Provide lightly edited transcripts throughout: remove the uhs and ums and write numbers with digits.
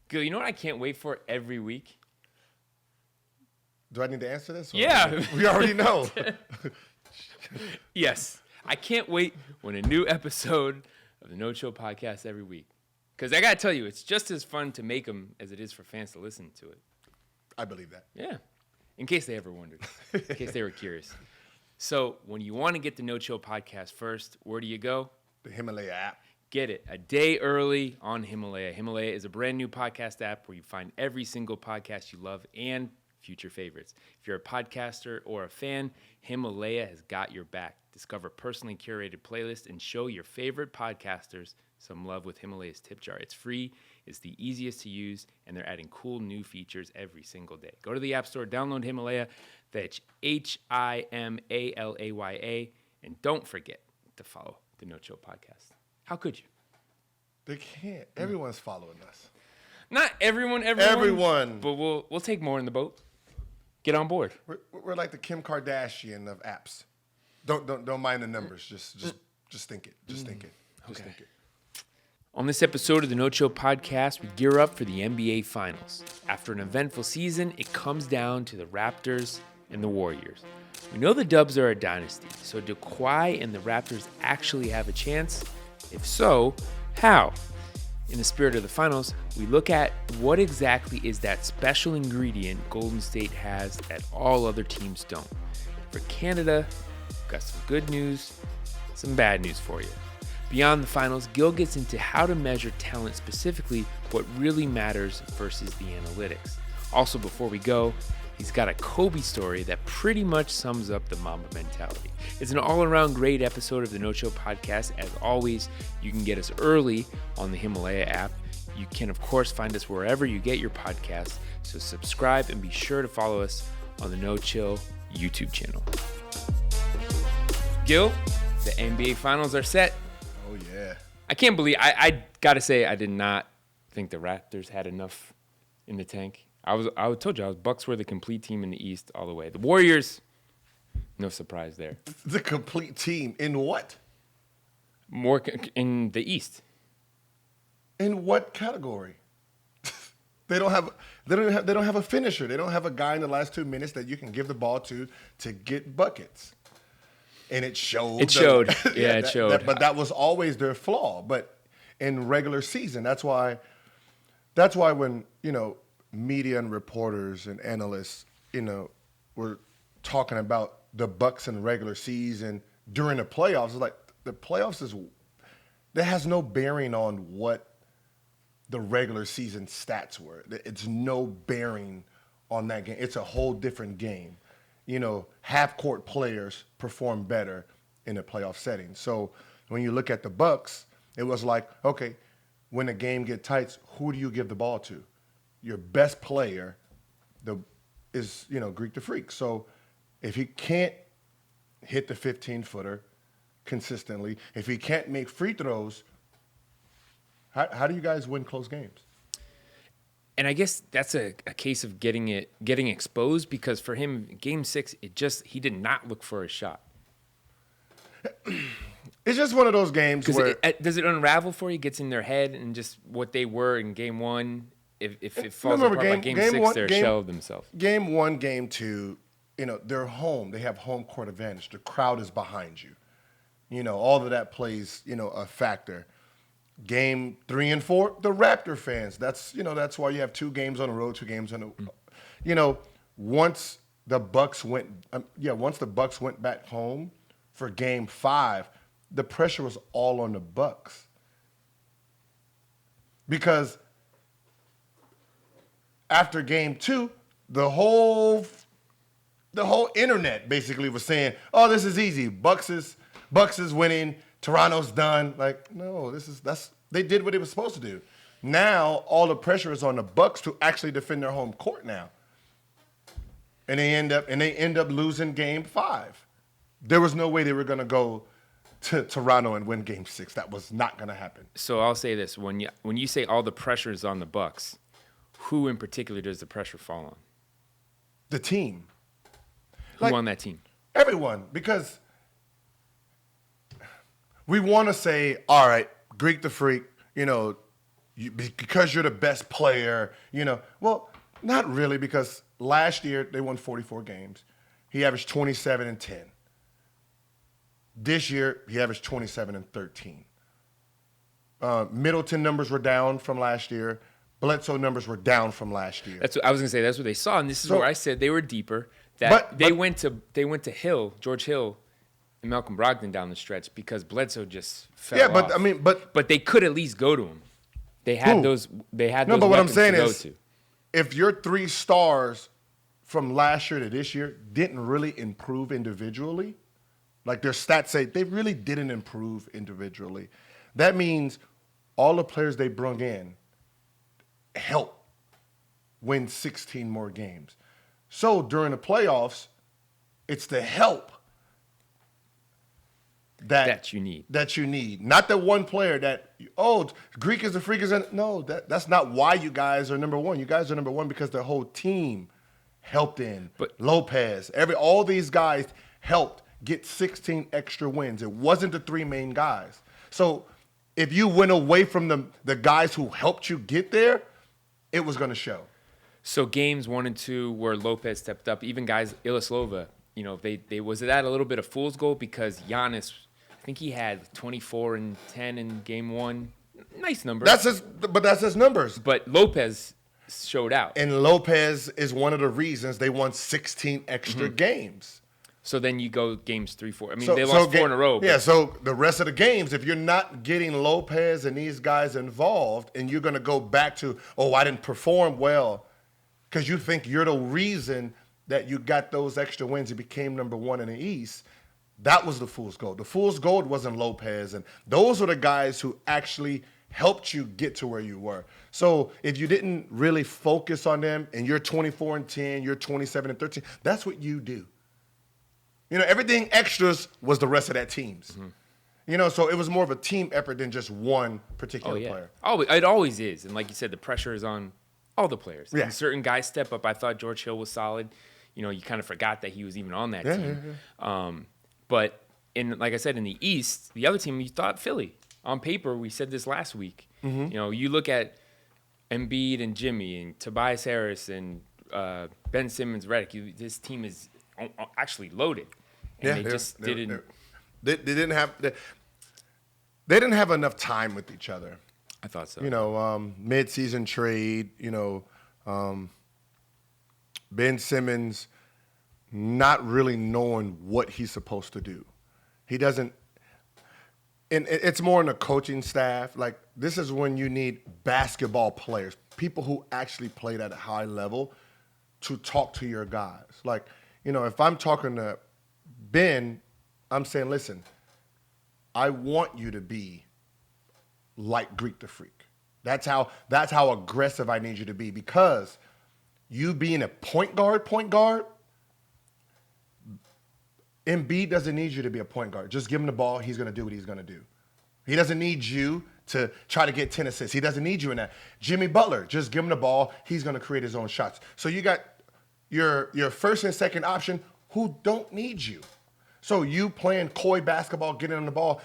Gil, you know what I can't wait for every week? Do I need to answer this? Yeah. We already know. Yes. I can't wait when a new episode of the No Chill podcast every week. Because I got to tell you, it's just as fun to make them as it is for fans to listen to it. I believe that. Yeah. In case they ever wondered. In case they were curious. So when you want to get the No Chill podcast first, where do you go? The Himalaya app. Get it a day early on Himalaya. Himalaya is a brand new podcast app where you find every single podcast you love and future favorites. If you're a podcaster or a fan, Himalaya has got your back. Discover personally curated playlists and show your favorite podcasters some love with Himalaya's tip jar. It's free, it's the easiest to use, and they're adding cool new features every single day. Go to the App Store, download Himalaya, that's Himalaya, and don't forget to follow the No Chill podcast. How could you? They can't. Everyone's following us. Not everyone. But we'll take more in the boat. Get on board. We're like the Kim Kardashian of apps. Don't mind the numbers. Just think it. Just think it. Just think it. On this episode of the No Chill podcast, we gear up for the NBA Finals. After an eventful season, it comes down to the Raptors and the Warriors. We know the Dubs are a dynasty, so do Kawhi and the Raptors actually have a chance? If so, how? In the spirit of the finals, we look at what exactly is that special ingredient Golden State has that all other teams don't. For Canada, we've got some good news, some bad news for you. Beyond the finals, Gil gets into how to measure talent specifically, what really matters versus the analytics. Also, before we go, he's got a Kobe story that pretty much sums up the Mamba mentality. It's an all-around great episode of the No Chill podcast. As always, you can get us early on the Himalaya app. You can, of course, find us wherever you get your podcasts. So subscribe and be sure to follow us on the No Chill YouTube channel. Gil, the NBA Finals are set. Oh, yeah. I can't believe, I got to say, I did not think the Raptors had enough in the tank. I told you, Bucks were the complete team in the East all the way. The Warriors, no surprise there. The complete team in what? More in the East. In what category? They don't have a finisher. They don't have a guy in the last 2 minutes that you can give the ball to get buckets. And it showed. It showed. It showed. But that was always their flaw. But in regular season, that's why when, media and reporters and analysts, were talking about the Bucks in regular season during the playoffs. It's like the playoffs that has no bearing on what the regular season stats were. It's no bearing on that game. It's a whole different game. Half-court players perform better in a playoff setting. So when you look at the Bucks, it was like, okay, when the game gets tight, who do you give the ball to? Your best player is Greek the Freak. So if he can't hit the 15-footer consistently, if he can't make free throws, how do you guys win close games? And I guess that's a case of getting exposed, because for him, Game 6, he did not look for a shot. It's just one of those games where does it unravel for you? Gets in their head and just what they were in Game 1. If it falls apart by Game 6, they're a shell of themselves. Game 1, Game 2, they're home. They have home court advantage. The crowd is behind you. All of that plays, a factor. Game 3 and 4, the Raptor fans. That's why you have 2 games on the road, 2 games on the. Once the Bucks went back home for Game 5, the pressure was all on the Bucks, because after Game 2, the whole internet basically was saying, "Oh, this is easy. Bucks is winning. Toronto's done." Like, no, they did what they were supposed to do. Now all the pressure is on the Bucks to actually defend their home court now, and they end up losing Game 5. There was no way they were going to go to Toronto and win Game 6. That was not going to happen. So I'll say this: when you say all the pressure is on the Bucks, who in particular does the pressure fall on? The team. Who on that team? Everyone, because we want to say, all right, Greek the Freak, because you're the best player, Well, not really, because last year they won 44 games. He averaged 27 and 10. This year, he averaged 27 and 13. Middleton numbers were down from last year. Bledsoe numbers were down from last year. That's what I was gonna say. That's what they saw, and this is where I said they were deeper. They went to Hill, George Hill, and Malcolm Brogdon down the stretch because Bledsoe just fell off. But they could at least go to him. They had those. They had those. No, but what I'm weapons saying to go is, to. if your 3 stars from last year to this year didn't really improve individually, like their stats say, they really didn't improve individually. That means all the players they brung in help win 16 more games. So during the playoffs, it's the help that you need. That you need. Not the one player that, Greek is the freak. No, that's not why you guys are number one. You guys are number one because the whole team helped in. But Lopez, all these guys helped get 16 extra wins. It wasn't the 3 main guys. So if you went away from the guys who helped you get there, it was going to show. So games 1 and 2 where Lopez stepped up, even guys Ilyasova, they was that a little bit of fool's gold because Giannis, I think he had 24 and 10 in game 1. Nice numbers. That's his numbers. But Lopez showed out. And Lopez is one of the reasons they won 16 extra games. So then you go games 3, 4. I mean, they lost 4 in a row. Yeah, so the rest of the games, if you're not getting Lopez and these guys involved, and you're going to go back to, I didn't perform well, because you think you're the reason that you got those extra wins and became number 1 in the East, that was the fool's gold. The fool's gold wasn't Lopez, and those were the guys who actually helped you get to where you were. So if you didn't really focus on them, and you're 24 and 10, you're 27 and 13, that's what you do. Everything extras was the rest of that team's. So it was more of a team effort than just one particular player. It always is. And like you said, the pressure is on all the players. Yeah. And certain guys step up. I thought George Hill was solid. You kind of forgot that he was even on that team. Yeah. But like I said, in the East, the other team, you thought Philly. On paper, we said this last week. You look at Embiid and Jimmy and Tobias Harris and Ben Simmons, Redick. This team is actually loaded. And they just didn't. They didn't have. They didn't have enough time with each other. I thought so. Mid-season trade. Ben Simmons not really knowing what he's supposed to do. He doesn't. And it's more in the coaching staff. Like, this is when you need basketball players, people who actually played at a high level, to talk to your guys. Like, if I'm talking to Ben, I'm saying, listen, I want you to be like Greek the Freak. That's how aggressive I need you to be, because you being a point guard, Embiid doesn't need you to be a point guard. Just give him the ball. He's going to do what he's going to do. He doesn't need you to try to get 10 assists. He doesn't need you in that. Jimmy Butler, just give him the ball. He's going to create his own shots. So you got your first and second option who don't need you. So you playing coy basketball, getting on the ball,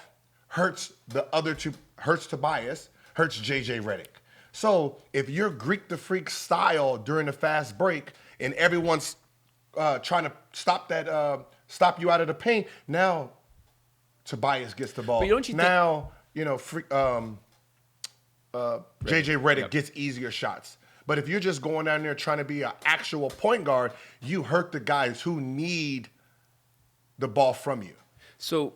hurts the other two, hurts Tobias, hurts JJ Redick. So if you're Greek the Freak style during the fast break and everyone's trying to stop you out of the paint, now Tobias gets the ball. But don't you now, JJ Redick gets easier shots. But if you're just going down there trying to be an actual point guard, you hurt the guys who need the ball from you. So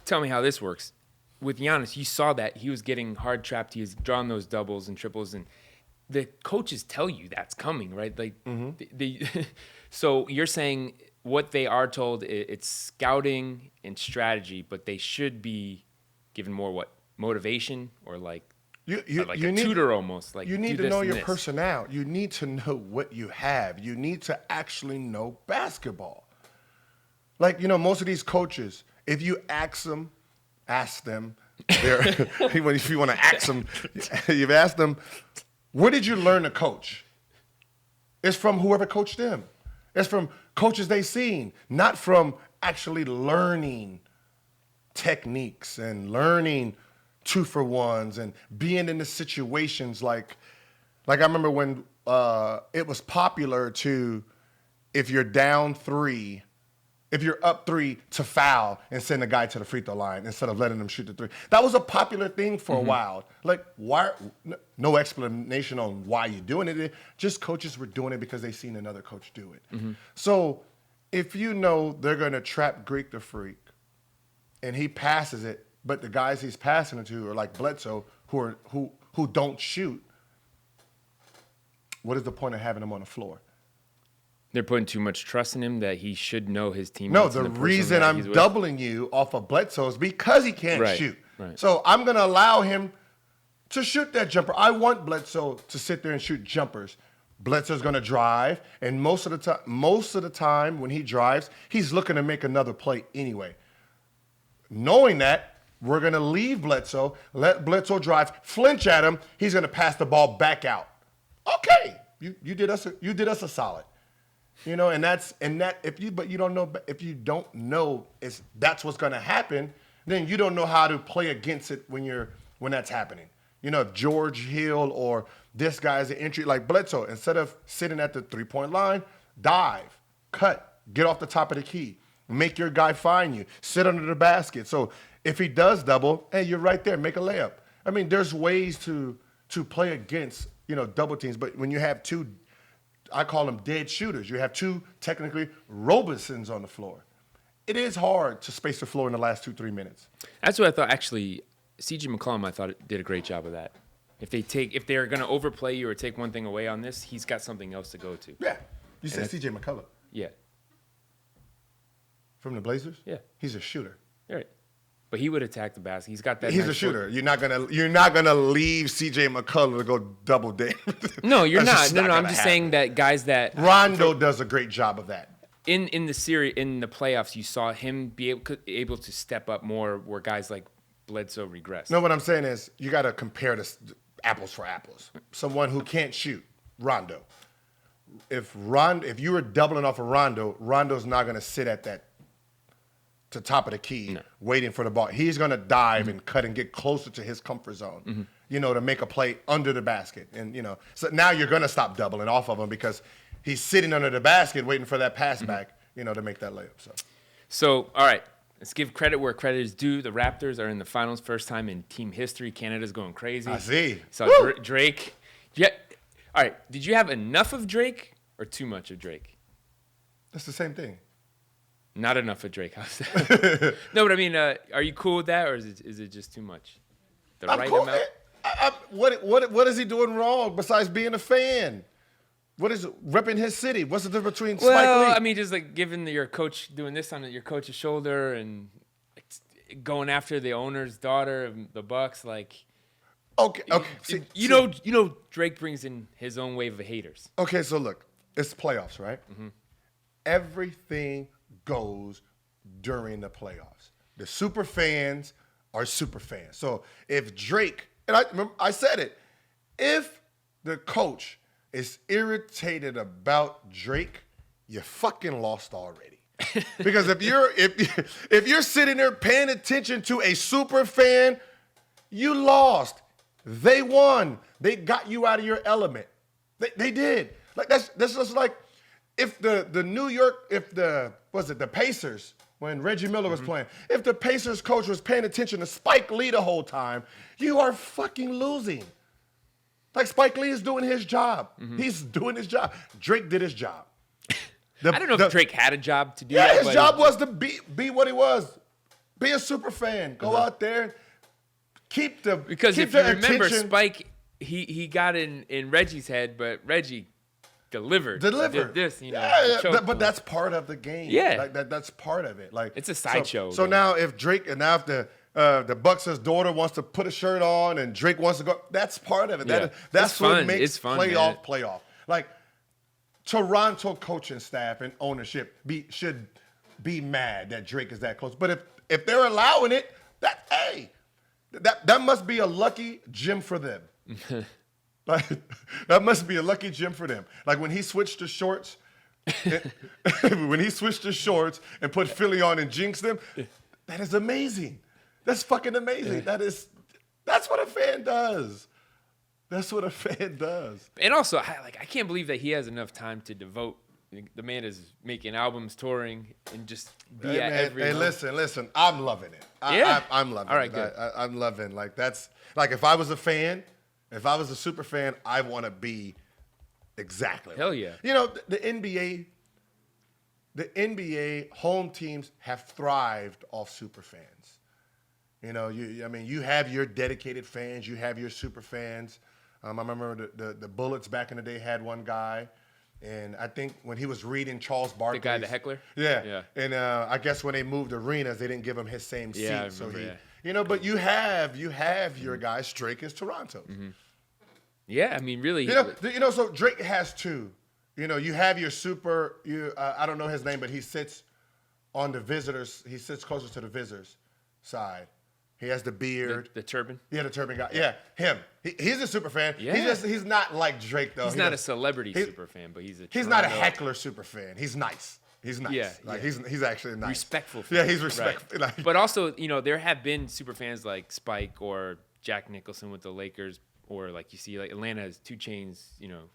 tell me how this works. With Giannis, you saw that he was getting hard trapped. He was drawing those doubles and triples, and the coaches tell you that's coming, right? Like, so you're saying what they are told, it's scouting and strategy, but they should be given more motivation or like a tutor almost. Like, you need to know your personnel. You need to know what you have. You need to actually know basketball. Like, most of these coaches, if you ask them, if you want to ask them, you've asked them, where did you learn to coach? It's from whoever coached them. It's from coaches they've seen, not from actually learning techniques and learning 2-for-1s and being in the situations like I remember when it was popular to, if you're down 3, if you're up 3, to foul and send a guy to the free throw line instead of letting them shoot the 3. That was a popular thing for a while. Like, why? No explanation on why you're doing it. Just coaches were doing it because they seen another coach do it. So if you know they're going to trap Greek the Freak and he passes it, but the guys he's passing it to are like Bledsoe who don't shoot, what is the point of having him on the floor? They're putting too much trust in him that he should know his teammates. No, the reason I'm doubling you off of Bledsoe is because he can't shoot. Right. So I'm going to allow him to shoot that jumper. I want Bledsoe to sit there and shoot jumpers. Bledsoe's going to drive, and most of the time when he drives, he's looking to make another play anyway. Knowing that, we're going to leave Bledsoe, let Bledsoe drive, flinch at him. He's going to pass the ball back out. Okay, you did us a solid. You know, if you don't know that's what's going to happen, then you don't know how to play against it when that's happening. You know, if George Hill or this guy's an entry like Bledsoe, instead of sitting at the 3-point line, dive, cut, get off the top of the key, make your guy find you, sit under the basket. So if he does double, hey, you're right there, make a layup. I mean, there's ways to play against, double teams, but when you have 2, I call them dead shooters. You have 2 technically Robisons on the floor. It is hard to space the floor in the last 2-3 minutes. That's what I thought. Actually, C.J. McCollum, I thought did a great job of that. If they're going to overplay you or take one thing away on this, he's got something else to go to. Yeah, you said C.J. McCollum. Yeah. From the Blazers. Yeah, he's a shooter. Right. But he would attack the basket. He's got that. He's nice a shooter. You're not gonna leave C.J. McCollum to go double dance. No, you're not. No, I'm just saying that guys that Rondo does a great job of that. In the series, in the playoffs, you saw him be able to step up more, where guys like Bledsoe regressed. No, what I'm saying is you got to compare this apples for apples. Someone who can't shoot, Rondo. If you were doubling off of Rondo, Rondo's not gonna sit at that to top of the key, waiting for the ball. He's going to dive and cut and get closer to his comfort zone, to make a play under the basket. And, so now you're going to stop doubling off of him because he's sitting under the basket waiting for that pass back, to make that layup. So, all right, let's give credit where credit is due. The Raptors are in the finals, first time in team history. Canada's going crazy. I see. So Drake. Yeah. All right, did you have enough of Drake or too much of Drake? That's the same thing. Not enough of Drake. No, but I mean, are you cool with that, or is it just too much? I'm cool. What is he doing wrong besides being a fan? What is repping his city? What's the difference between Spike Lee? Well, I mean, just like giving your coach doing this on your coach's shoulder and going after the owner's daughter of the Bucks, like. Okay. See, you know, Drake brings in his own wave of haters. Okay, so look, it's playoffs, right? Everything goes during the playoffs. The super fans are super fans. So if Drake, and I said it, if the coach is irritated about Drake, you fucking lost already. Because if you're sitting there paying attention to a super fan, you lost. They won. They got you out of your element. They did. Like that's just like if the Pacers, when Reggie Miller was playing, if the Pacers coach was paying attention to Spike Lee the whole time, you are fucking losing. Like Spike Lee is doing his job. He's doing his job. Drake did his job. I don't know if Drake had a job to do that. Yeah, his job was to be what he was. Be a super fan. Go out there. Because if you remember, Spike, he got in Reggie's head, but Reggie delivered. Did this, but that's part of the game. Yeah, that's part of it. Like it's a sideshow. So now if the Bucks' daughter wants to put a shirt on and Drake wants to go, that's part of it. Yeah. That's what makes playoff. Like Toronto coaching staff and ownership should be mad that Drake is that close. But if they're allowing it, that must be a lucky gym for them. Like that must be a lucky gym for them. Like when he switched to shorts, and put Philly on and jinxed them, that is amazing. That's fucking amazing. That That's what a fan does. That's what a fan does. And also, I can't believe that he has enough time to devote. The man is making albums, touring, and just be at every. Hey, listen. I'm loving it. I'm loving it. All right, good. I'm loving that's like if I was a fan, if I was a super fan, I want to be exactly. Hell yeah. You know, the NBA home teams have thrived off super fans. You know, you have your dedicated fans, you have your super fans. I remember the Bullets back in the day had one guy, and I think when he was reading Charles Barkley, the guy, the heckler. Yeah. And I guess when they moved arenas, they didn't give him his same seat. Yeah, I so remember, you know, but you have your guys. Drake is Toronto. Mm-hmm. Yeah, I mean, really. You know, so Drake has two. You know, you have your super. I don't know his name, but he sits on the visitors. He sits closer to the visitors side. He has the beard. The turban? Yeah, the turban guy. Yeah, him. He's a super fan. Yeah. He's not like Drake, though. He's not a celebrity super fan, but he's a He's not a heckler super fan. He's nice. He's nice. Yeah. Like, he's actually nice. Respectful fan. Yeah, he's respectful. Right. But also, you know, there have been super fans like Spike or Jack Nicholson with the Lakers, or like you see, like Atlanta has 2 Chainz, you know.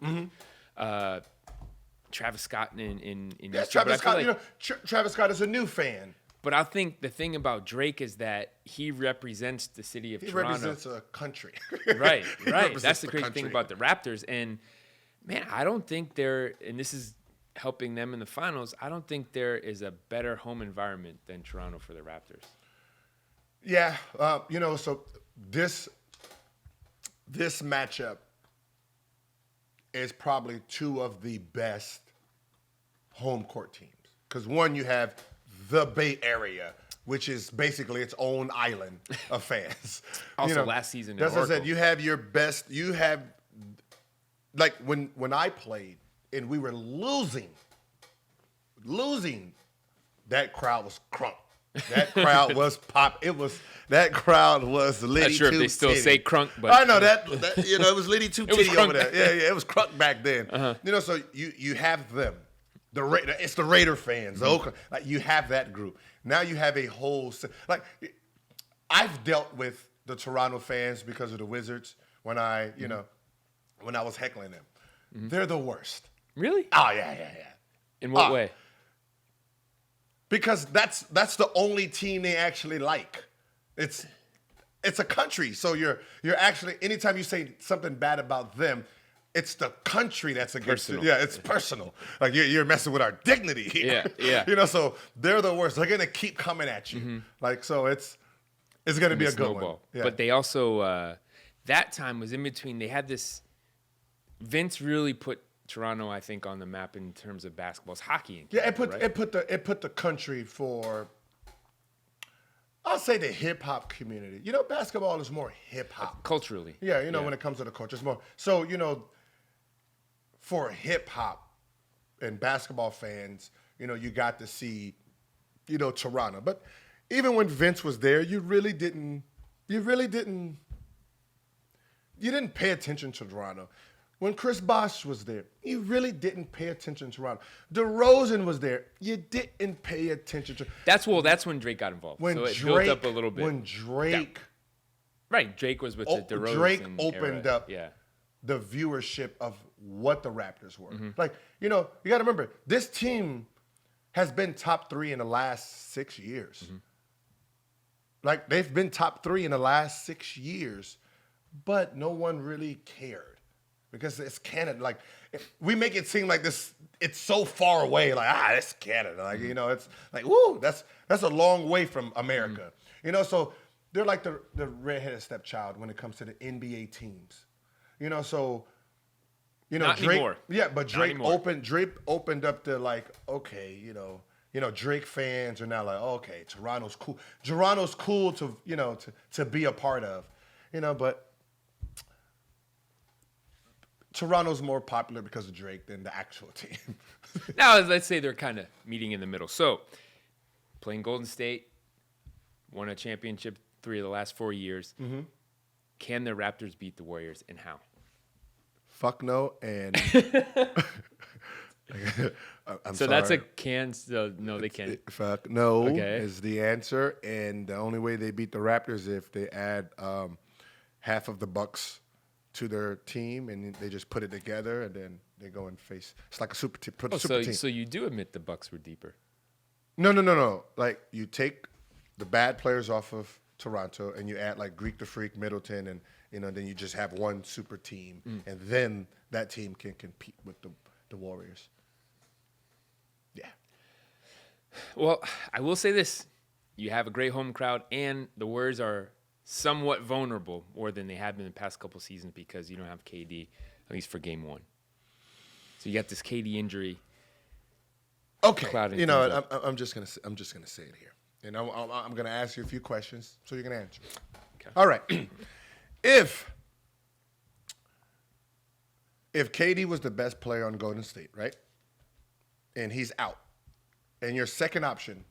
Travis Scott in Yes, Travis Scott. Travis Scott is a new fan. But I think the thing about Drake is that he represents the city of Toronto. He represents a country. Right. That's the crazy thing about the Raptors. And, man, I don't think and this is helping them in the finals, I don't think there is a better home environment than Toronto for the Raptors. Yeah. You know, so this matchup is probably 2 of the best home court teams. Because one, you have the Bay Area, which is basically its own island of fans. Also, last season, that's what I said. You have your best. You have, like when I played and we were losing. That crowd was crunk. That crowd was pop. That crowd was litty. Not sure if they still say crunk, but I know that you know it was litty too titty over there. Yeah, it was crunk back then. You know, so you have them. It's the Raider fans, the Oakland. Like you have that group. Now you have a whole like. I've dealt with the Toronto fans because of the Wizards when I was heckling them. They're the worst. Really? Oh yeah. In what way? Because that's the only team they actually like. It's a country, so you're actually anytime you say something bad about them. It's the country that's against it. Yeah, it's personal. Like you're messing with our dignity here. Yeah. You know, so they're the worst. They're gonna keep coming at you. Like so, it's gonna be a good one. Yeah. But they also that time was in between. They had this. Vince really put Toronto, I think, on the map in terms of basketball. It's hockey in Canada, it put the country for. I'll say the hip hop community. You know, basketball is more hip hop culturally. Yeah, you know, when it comes to the culture, it's more. So you know. For hip hop and basketball fans, you know, you got to see, you know, Toronto. But even when Vince was there, you didn't pay attention to Toronto. When Chris Bosh was there, you really didn't pay attention to Toronto. DeRozan was there, you didn't pay attention to. That's when Drake got involved. So it built up a little bit. When Drake, Drake was with the DeRozan. Drake opened era. up. Yeah. The viewership of what the Raptors were. Like, you know, you got to remember, this team has been top 3 in the last 6 years. Like, they've been top 3 in the last 6 years, but no one really cared because it's Canada. Like, we make it seem like this, it's so far away. Like, it's Canada. Like, you know, it's like, woo, that's a long way from America. You know, so they're like the redheaded stepchild when it comes to the NBA teams. You know, so you know Not Drake. Anymore. Yeah, but Drake opened up to like, okay, you know, Drake fans are now like, okay, Toronto's cool. Toronto's cool to to be a part of, you know, but Toronto's more popular because of Drake than the actual team. Now, let's say they're kind of meeting in the middle. So, playing Golden State, won a championship 3 of the last 4 years. Can the Raptors beat the Warriors, and how? Fuck no, and I'm so sorry. that's a can. So no, they can't. Fuck no Okay. is the answer, and the only way they beat the Raptors is if they add half of the Bucks to their team, and they just put it together, and then they go and face. It's like a super team. So you do admit the Bucks were deeper? No. Like you take the bad players off of Toronto, and you add like Greek the Freak, Middleton, and then you just have one super team, and then that team can compete with the Warriors. Yeah. Well, I will say this: you have a great home crowd, and the Warriors are somewhat vulnerable more than they have been in the past couple seasons because you don't have KD, at least for Game 1. So you got this KD injury. Okay, I'm just gonna say it here, and I'm gonna ask you a few questions so you're gonna answer. Okay. All right. If KD was the best player on Golden State, right, and he's out, and your second option,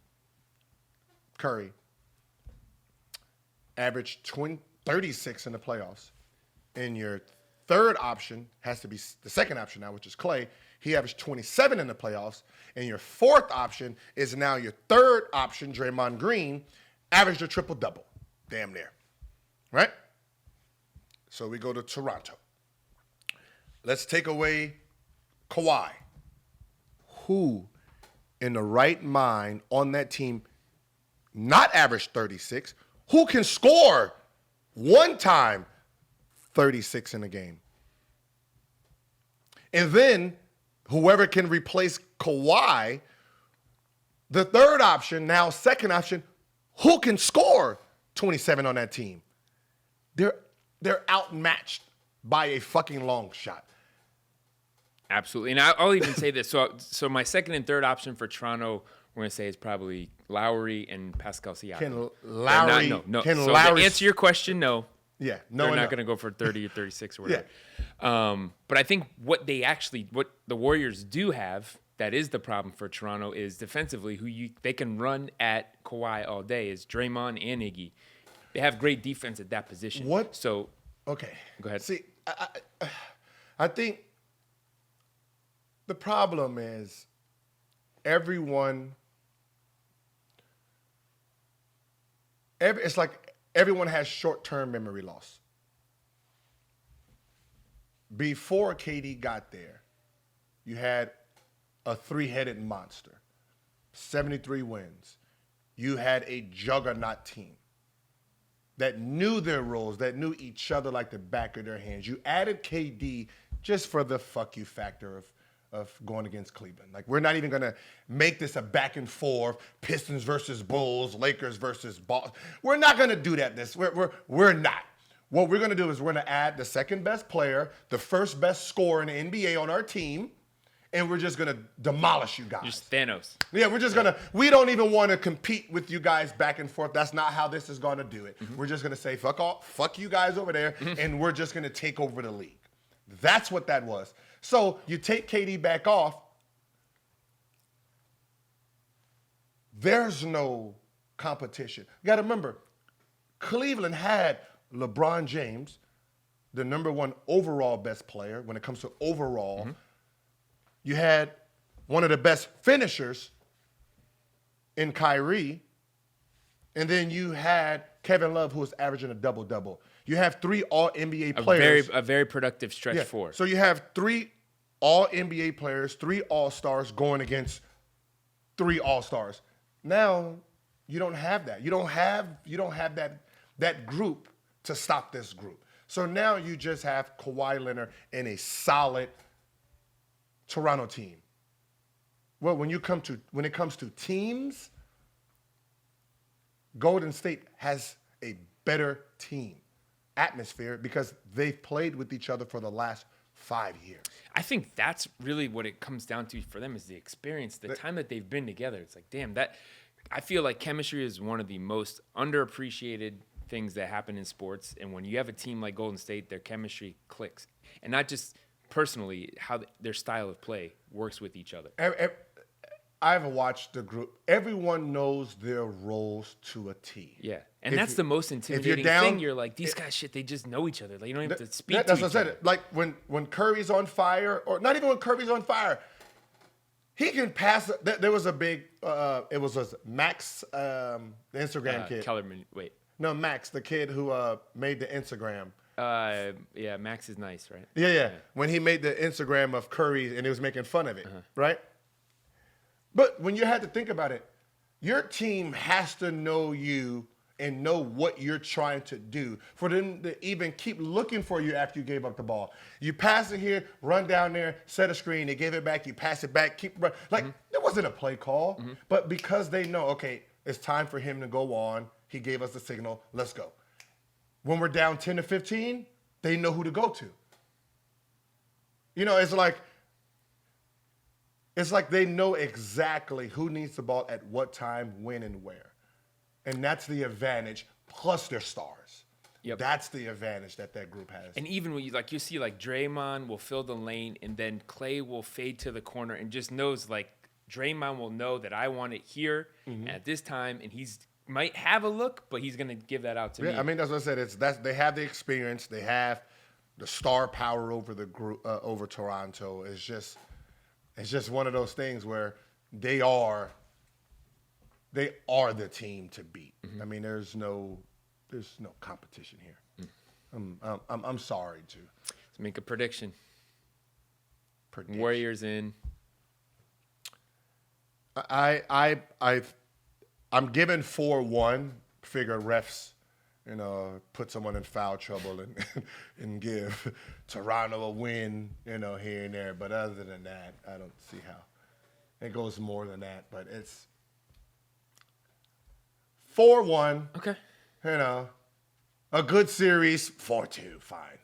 Curry, averaged 36 in the playoffs, and your third option has to be the second option now, which is Klay. He averaged 27 in the playoffs, and your fourth option is now your third option, Draymond Green, averaged a triple-double, damn near, right? So we go to Toronto. Let's take away Kawhi. Who in the right mind on that team not average 36, who can score one time 36 in a game? And then whoever can replace Kawhi, the third option, now second option, who can score 27 on that team? They're outmatched by a fucking long shot. Absolutely. And I'll even say this. So my second and third option for Toronto, we're going to say is probably Lowry and Pascal Siakam. Can Lowry? No. Can so Lowry, to answer your question, no. Yeah, no. They're not going to go for 30 or 36 or whatever. Yeah. But I think what the Warriors do have that is the problem for Toronto is defensively they can run at Kawhi all day is Draymond and Iggy. They have great defense at that position. What? So okay, go ahead. See, I think the problem is it's like everyone has short-term memory loss. Before KD got there, you had a three-headed monster, 73 wins. You had a juggernaut team that knew their roles, that knew each other like the back of their hands. You added KD just for the fuck you factor of going against Cleveland. Like, we're not even going to make this a back and forth, Pistons versus Bulls, Lakers versus Boston. We're not going to do that. We're not. What we're going to do is we're going to add the second best player, the first best scorer in the NBA on our team, and we're just going to demolish you guys. Just Thanos. Yeah, we're just going to, we don't even want to compete with you guys back and forth. That's not how this is going to do it. Mm-hmm. We're just going to say, fuck off, fuck you guys over there, and we're just going to take over the league. That's what that was. So you take KD back off, there's no competition. You got to remember, Cleveland had LeBron James, the number one overall best player when it comes to overall. Mm-hmm. You had one of the best finishers in Kyrie, and then you had Kevin Love, who was averaging a double-double. You have three All-NBA players. A very productive stretch forward. So you have three All-NBA players, three All-Stars going against three All-Stars. Now, you don't have that. You don't have that group to stop this group. So now you just have Kawhi Leonard and a solid Toronto team. Well, when it comes to teams, Golden State has a better team atmosphere because they've played with each other for the last 5 years. I think that's really what it comes down to for them is the experience, the time that they've been together. It's like, damn, I feel like chemistry is one of the most underappreciated things that happen in sports. And when you have a team like Golden State, their chemistry clicks. And not just personally, how their style of play works with each other. I've watched the group. Everyone knows their roles to a T. Yeah, and that's the most intimidating thing. You're like, these guys, they just know each other. Like, you don't have to speak to each other. That's what I said. Like, when Curry's on fire, or not even when Curry's on fire, he can pass. There was a big, it was Max, the Instagram kid. Kellerman, wait. No, Max, the kid who made the Instagram. Yeah, Max is nice, right? Yeah. When he made the Instagram of Curry and he was making fun of it, right? But when you had to think about it, your team has to know you and know what you're trying to do for them to even keep looking for you after you gave up the ball. You pass it here, run down there, set a screen, they gave it back, you pass it back, keep running. Like, it wasn't a play call, but because they know, okay, it's time for him to go on, he gave us the signal, let's go. When we're down 10 to 15, they know who to go to. You know, it's like they know exactly who needs the ball at what time, when, and where. And that's the advantage, plus their stars. Yep. That's the advantage that group has. And even when you see Draymond will fill the lane and then Klay will fade to the corner and just knows Draymond will know that I want it here at this time, and he's might have a look, but he's gonna give that out to me. I mean, that's what I said. They have the experience, they have the star power over the group over Toronto. It's just one of those things where they are the team to beat. I mean, there's no competition here. I'm sorry to make a prediction. Warriors in. I'm giving 4-1. Figure refs, put someone in foul trouble and give Toronto a win, here and there. But other than that, I don't see how it goes more than that. But it's 4-1. Okay. A good series. 4-2. Fine.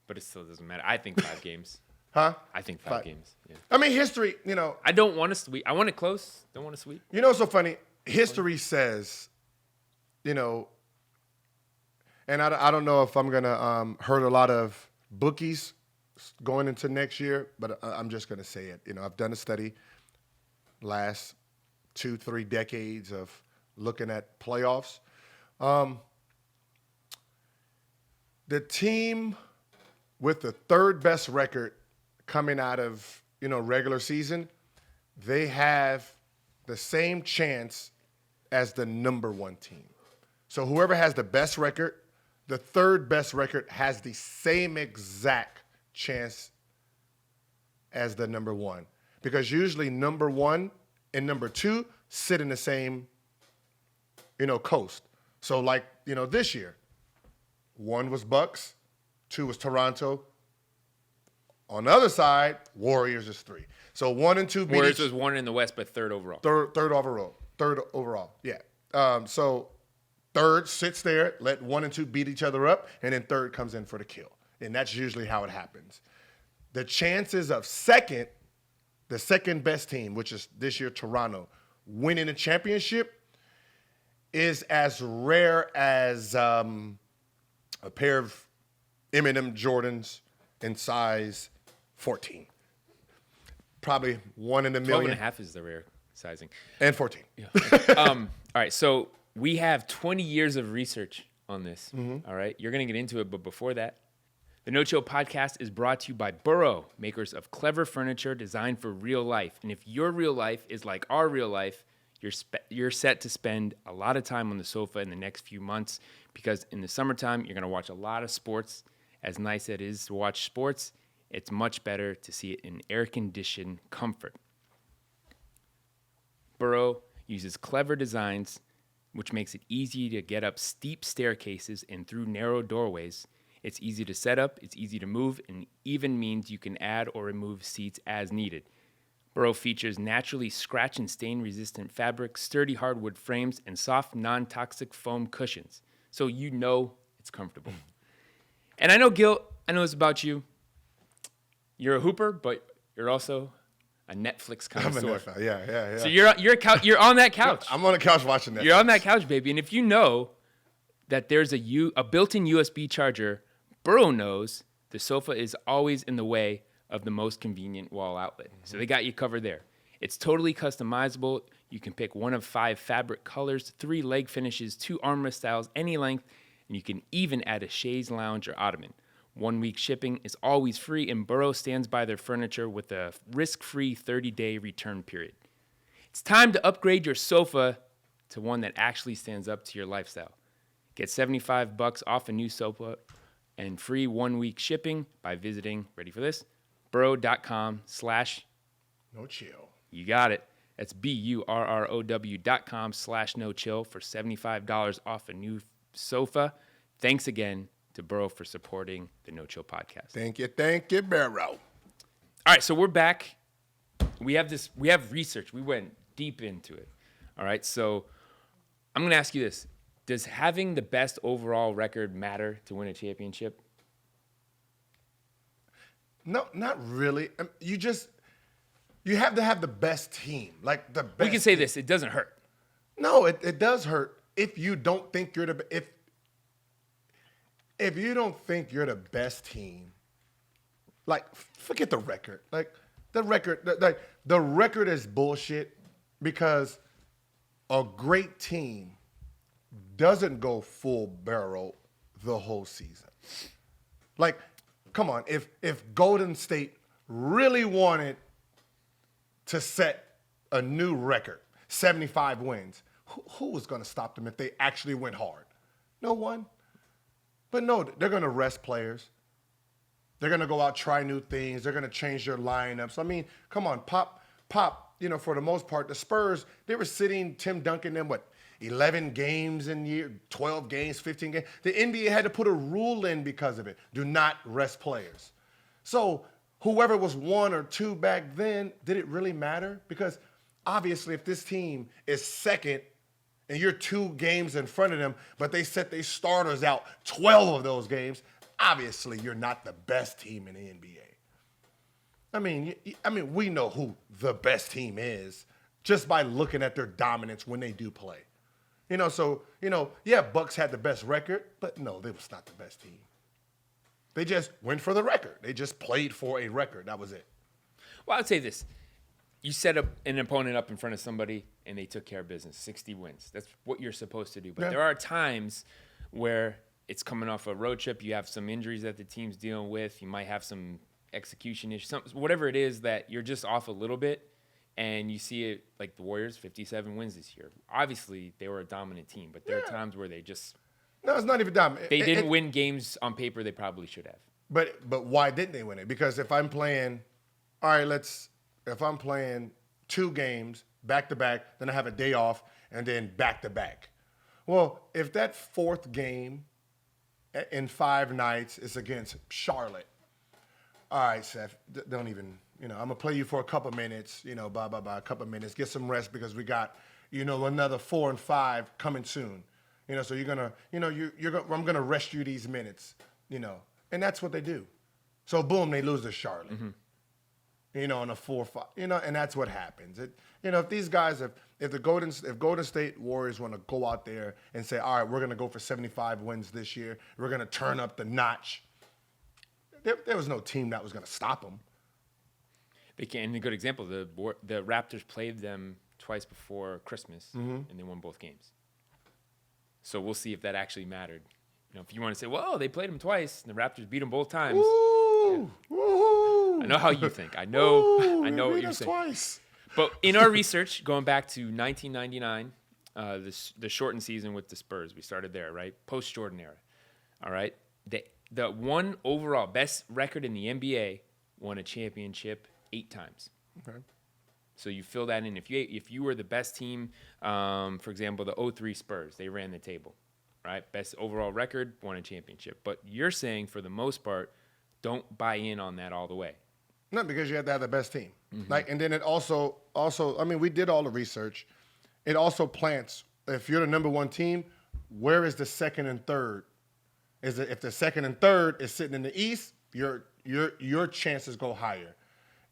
But it still doesn't matter. I think 5 games. Huh? I think 5 games. Yeah. I mean, history, I don't want to sweep. I want it close. Don't want to sweep. You know what's so funny? History says, and I don't know if I'm going to hurt a lot of bookies going into next year, but I'm just going to say it. I've done a study last 2-3 decades of looking at playoffs. The team with the third best record coming out of, regular season, they have the same chance as the number 1 team. So whoever has the best record, the third best record has the same exact chance as the number 1. Because usually number 1 and number 2 sit in the same, coast. So this year, 1 was Bucks, 2 was Toronto. On the other side, Warriors is 3. So 1 and 2 beat Warriors was 1 in the West, but third overall. Third overall. Yeah. So third sits there, let 1 and 2 beat each other up, and then third comes in for the kill. And that's usually how it happens. The chances of the second best team, which is this year Toronto, winning a championship is as rare as a pair of Eminem Jordans in size 14. Probably 1 in a million. 12.5 is the rare sizing. And 14. Yeah. All right, so we have 20 years of research on this. All right, you're going to get into it, but before that, the No Chill podcast is brought to you by Burrow, makers of clever furniture designed for real life. And if your real life is like our real life, you're set to spend a lot of time on the sofa in the next few months, because in the summertime, you're going to watch a lot of sports. As nice as it is to watch sports, it's much better to see it in air-conditioned comfort. Burrow uses clever designs, which makes it easy to get up steep staircases and through narrow doorways. It's easy to set up, it's easy to move, and even means you can add or remove seats as needed. Burrow features naturally scratch and stain-resistant fabric, sturdy hardwood frames, and soft, non-toxic foam cushions, so it's comfortable. And I know, Gil, I know it's about you. You're a hooper, but you're also a Netflix connoisseur. Yeah. So you're on that couch. I'm on the couch watching Netflix. You're on that couch, baby. And if you know that there's a built-in USB charger, Burrow knows the sofa is always in the way of the most convenient wall outlet. So they got you covered there. It's totally customizable. You can pick one of 5 fabric colors, 3 leg finishes, 2 armrest styles, any length, and you can even add a chaise lounge or ottoman. 1 week shipping is always free, and Burrow stands by their furniture with a risk-free 30-day return period. It's time to upgrade your sofa to one that actually stands up to your lifestyle. Get $75 off a new sofa and free 1-week shipping by visiting, ready for this, burrow.com/ No chill. You got it. That's BURROW.com/no chill for $75 off a new sofa. Thanks again to Burrow for supporting the No Chill podcast. Thank you, Burrow. All right, so we're back. We have research. We went deep into it. All right, so I'm going to ask you this. Does having the best overall record matter to win a championship? No, not really. You have to have the best team. Like the best. We can say this, it doesn't hurt. No, it does hurt if you don't think you're if you don't think you're the best team. Like, forget the record. Like the record is bullshit because a great team doesn't go full barrel the whole season. Like, come on, if Golden State really wanted to set a new record, 75 wins, who was going to stop them if they actually went hard? No one. But no, they're going to rest players. They're going to go out, try new things. They're going to change their lineups. I mean, come on, Pop, for the most part, the Spurs, they were sitting Tim Duncan in, 11 games in year, 12 games, 15 games. The NBA had to put a rule in because of it. Do not rest players. So whoever was 1 or 2 back then, did it really matter? Because obviously if this team is second and you're 2 games in front of them, but they set their starters out 12 of those games, obviously you're not the best team in the NBA. I mean, we know who the best team is just by looking at their dominance when they do play. Bucks had the best record, but no, they was not the best team. They just went for the record. They just played for a record. That was it. Well, I'd say this. You set up an opponent up in front of somebody, and they took care of business. 60 wins. That's what you're supposed to do. But there are times where it's coming off a road trip. You have some injuries that the team's dealing with. You might have some execution issues. Whatever it is that you're just off a little bit, and you see it like the Warriors, 57 wins this year. Obviously, they were a dominant team, but there are times where they just... No, it's not even dominant. They didn't win games on paper they probably should have. But why didn't they win it? Because if I'm playing, if I'm playing 2 games back-to-back, then I have a day off, and then back-to-back. Well, if that 4th game in 5 nights is against Charlotte, all right, Seth, don't even, I'm going to play you for a couple minutes, a couple minutes, get some rest because we got, another 4 and 5 coming soon. So you're going to, I'm going to rest you these minutes, and that's what they do. So boom, they lose to Charlotte, in a 4-5, and that's what happens. If these guys, if Golden State Warriors want to go out there and say, all right, we're going to go for 75 wins this year, we're going to turn up the notch. There was no team that was going to stop them. They can. And a good example, the Raptors played them twice before Christmas, and they won both games. So we'll see if that actually mattered. If you want to say, well, they played them twice, and the Raptors beat them both times. Woo! Woo! I know how you think. I know what you're saying. Twice. But in our research, going back to 1999, the shortened season with the Spurs, we started there, right? Post-Jordan era. All right? The one overall best record in the NBA won a championship 8 times. Okay. So you fill that in. If you were the best team, for example, the 03 Spurs, they ran the table, right? Best overall record, won a championship. But you're saying, for the most part, don't buy in on that all the way. No, because you have to have the best team. And then it also, we did all the research. It also plants, if you're the number 1 team, where is the second and third? If the second and third is sitting in the East, your chances go higher.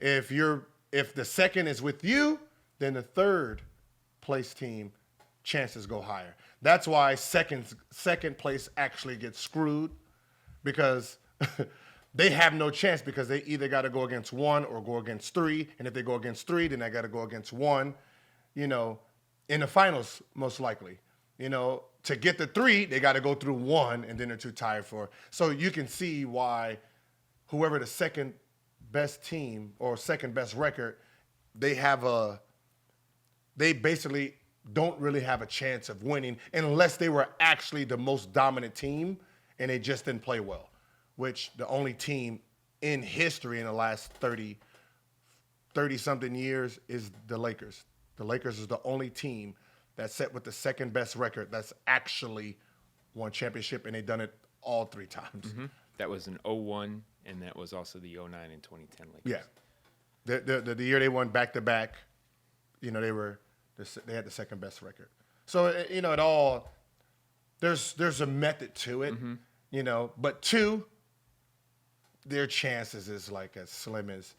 If the second is with you, then the third place team chances go higher. That's why second place actually gets screwed, because they have no chance, because they either got to go against 1 or go against 3. And if they go against 3, then they got to go against 1, in the finals, most likely. To get the 3, they got to go through 1, and then they're too tired for it. So you can see why whoever the second best team or second best record, they basically don't really have a chance of winning unless they were actually the most dominant team and they just didn't play well, which the only team in history in the last 30-something years is the Lakers. The Lakers is the only team that's set with the second best record that's actually won championship, and they've done it all 3 times. Mm-hmm. That was in 2001, and that was also the 2009 and 2010 Lakers. Yeah. The year they won back-to-back, they had the second best record. So, it all, there's a method to it, but 2, their chances is like as slim as.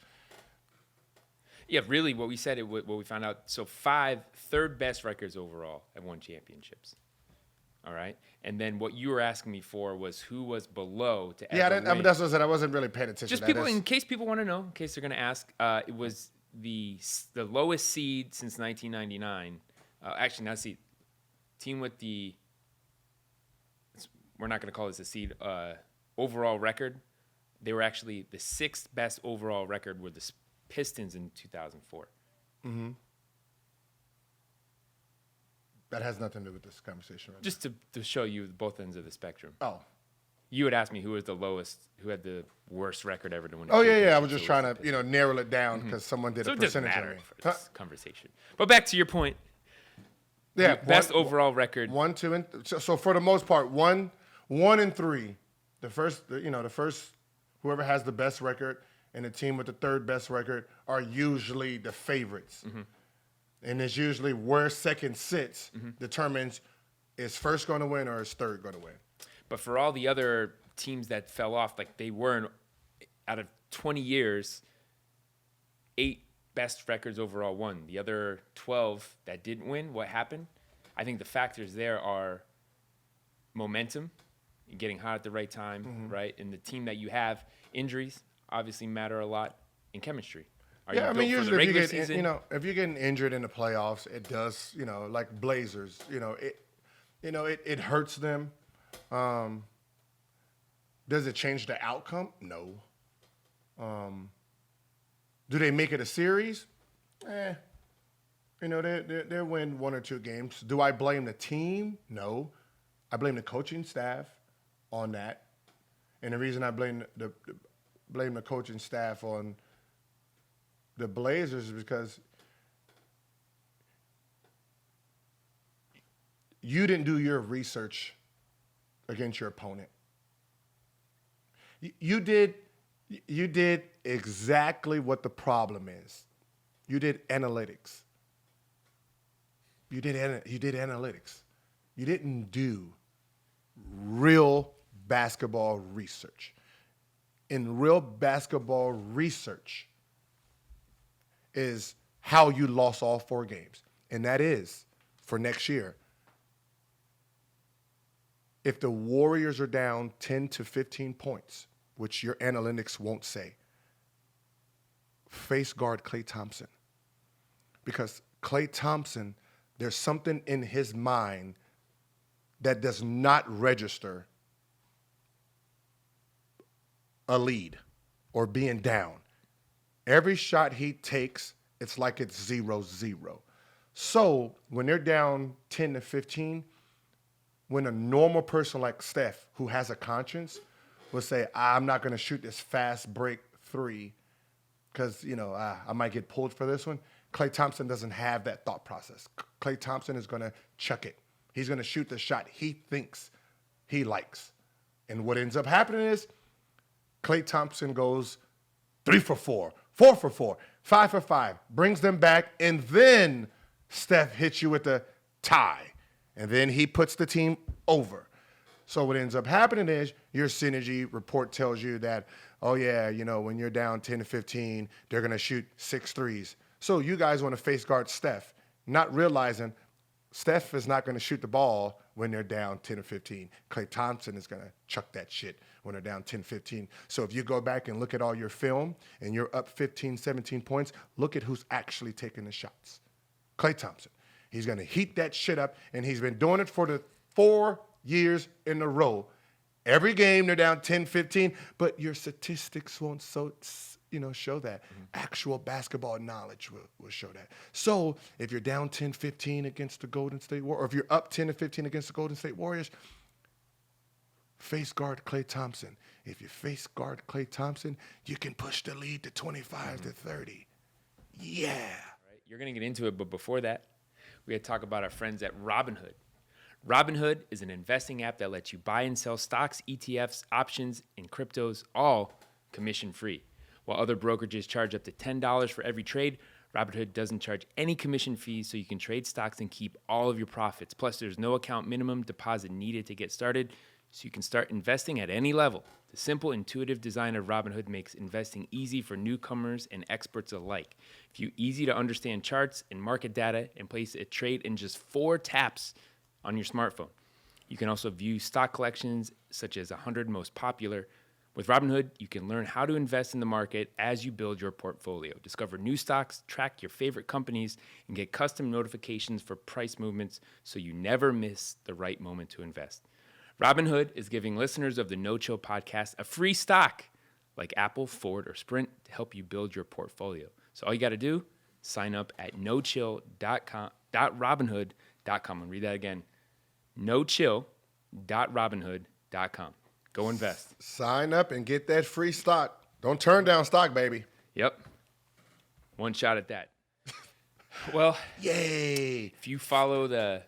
Yeah, really what we said, what we found out, so 5 third best records overall have won championships. All right? And then what you were asking me for was who was below to ever win. That's what I said. I wasn't really paying attention Just to people, that. in case people want to know, in case they're going to ask, it was the lowest seed since 1999. Actually, not seed. Team with we're not going to call this a seed, overall record. They were actually the 6th best overall record were the Pistons in 2004. Mm-hmm. That has nothing to do with this conversation right Just to show you both ends of the spectrum. Oh. You would ask me who was the lowest, who had the worst record ever to win. Oh, yeah. I was just trying to, narrow it down because someone did a percentage on me. For this conversation. But back to your point. Yeah. Best overall record. 1, 2, and so for the most part, 1 and 3, the first, whoever has the best record and the team with the third best record are usually the favorites. Mm-hmm. And it's usually where second sits determines is first going to win or is third going to win. But for all the other teams that fell off, like they weren't, out of 20 years, 8 best records overall won. The other 12 that didn't win, what happened? I think the factors there are momentum, getting hot at the right time, right? And the team that you have, injuries obviously matter a lot, in chemistry. Usually if you're getting injured in the playoffs, it does, like Blazers, it hurts them. Does it change the outcome? No. Do they make it a series? They'll win 1 or 2 games. Do I blame the team? No. I blame the coaching staff on that. And the reason I blame the coaching staff on the Blazers is because you didn't do your research against your opponent. You did exactly what the problem is. You did analytics. You did analytics. You didn't do real basketball research. In real basketball research is how you lost all 4 games. And that is, for next year, if the Warriors are down 10 to 15 points, which your analytics won't say, face guard Klay Thompson. Because Klay Thompson, there's something in his mind that does not register a lead or being down. Every shot he takes, it's like it's 0-0. So when they're down 10 to 15, when a normal person like Steph, who has a conscience, will say, I'm not going to shoot this fast break 3 because, I might get pulled for this one. Klay Thompson doesn't have that thought process. Klay Thompson is going to chuck it. He's going to shoot the shot he thinks he likes. And what ends up happening is Klay Thompson goes 3 for 4, 4 for 4, 5 for 5, brings them back, and then Steph hits you with the tie. And then he puts the team over. So what ends up happening is your synergy report tells you that, when you're down 10 to 15, they're going to shoot 6 threes. So you guys want to face guard Steph, not realizing Steph is not going to shoot the ball when they're down 10 or 15. Klay Thompson is going to chuck that shit when they're down 10, 15. So if you go back and look at all your film and you're up 15, 17 points, look at who's actually taking the shots. Klay Thompson. He's going to heat that shit up, and he's been doing it for the 4 years in a row. Every game, they're down 10, 15, but your statistics won't show that. Actual basketball knowledge will show that. So if you're down 10-15 against the Golden State Warriors, or if you're up 10-15 against the Golden State Warriors, face guard Klay Thompson. If you face guard Klay Thompson, you can push the lead to 25 to 30. Yeah. Right, you're going to get into it, but before that, we got to talk about our friends at Robinhood. Robinhood is an investing app that lets you buy and sell stocks, ETFs, options, and cryptos, all commission-free. While other brokerages charge up to $10 for every trade, Robinhood doesn't charge any commission fees, so you can trade stocks and keep all of your profits. Plus, there's no account minimum deposit needed to get started, so you can start investing at any level. The simple, intuitive design of Robinhood makes investing easy for newcomers and experts alike. View easy-to-understand charts and market data and place a trade in just 4 taps on your smartphone. You can also view stock collections such as 100 most popular. With Robinhood, you can learn how to invest in the market as you build your portfolio. Discover new stocks, track your favorite companies, and get custom notifications for price movements so you never miss the right moment to invest. Robinhood is giving listeners of the No Chill podcast a free stock like Apple, Ford, or Sprint to help you build your portfolio. So all you got to do, sign up at nochill.robinhood.com. And read that again, nochill.robinhood.com. Go invest. Sign up and get that free stock. Don't turn down stock, baby. Yep. One shot at that. Well, yay. If you follow the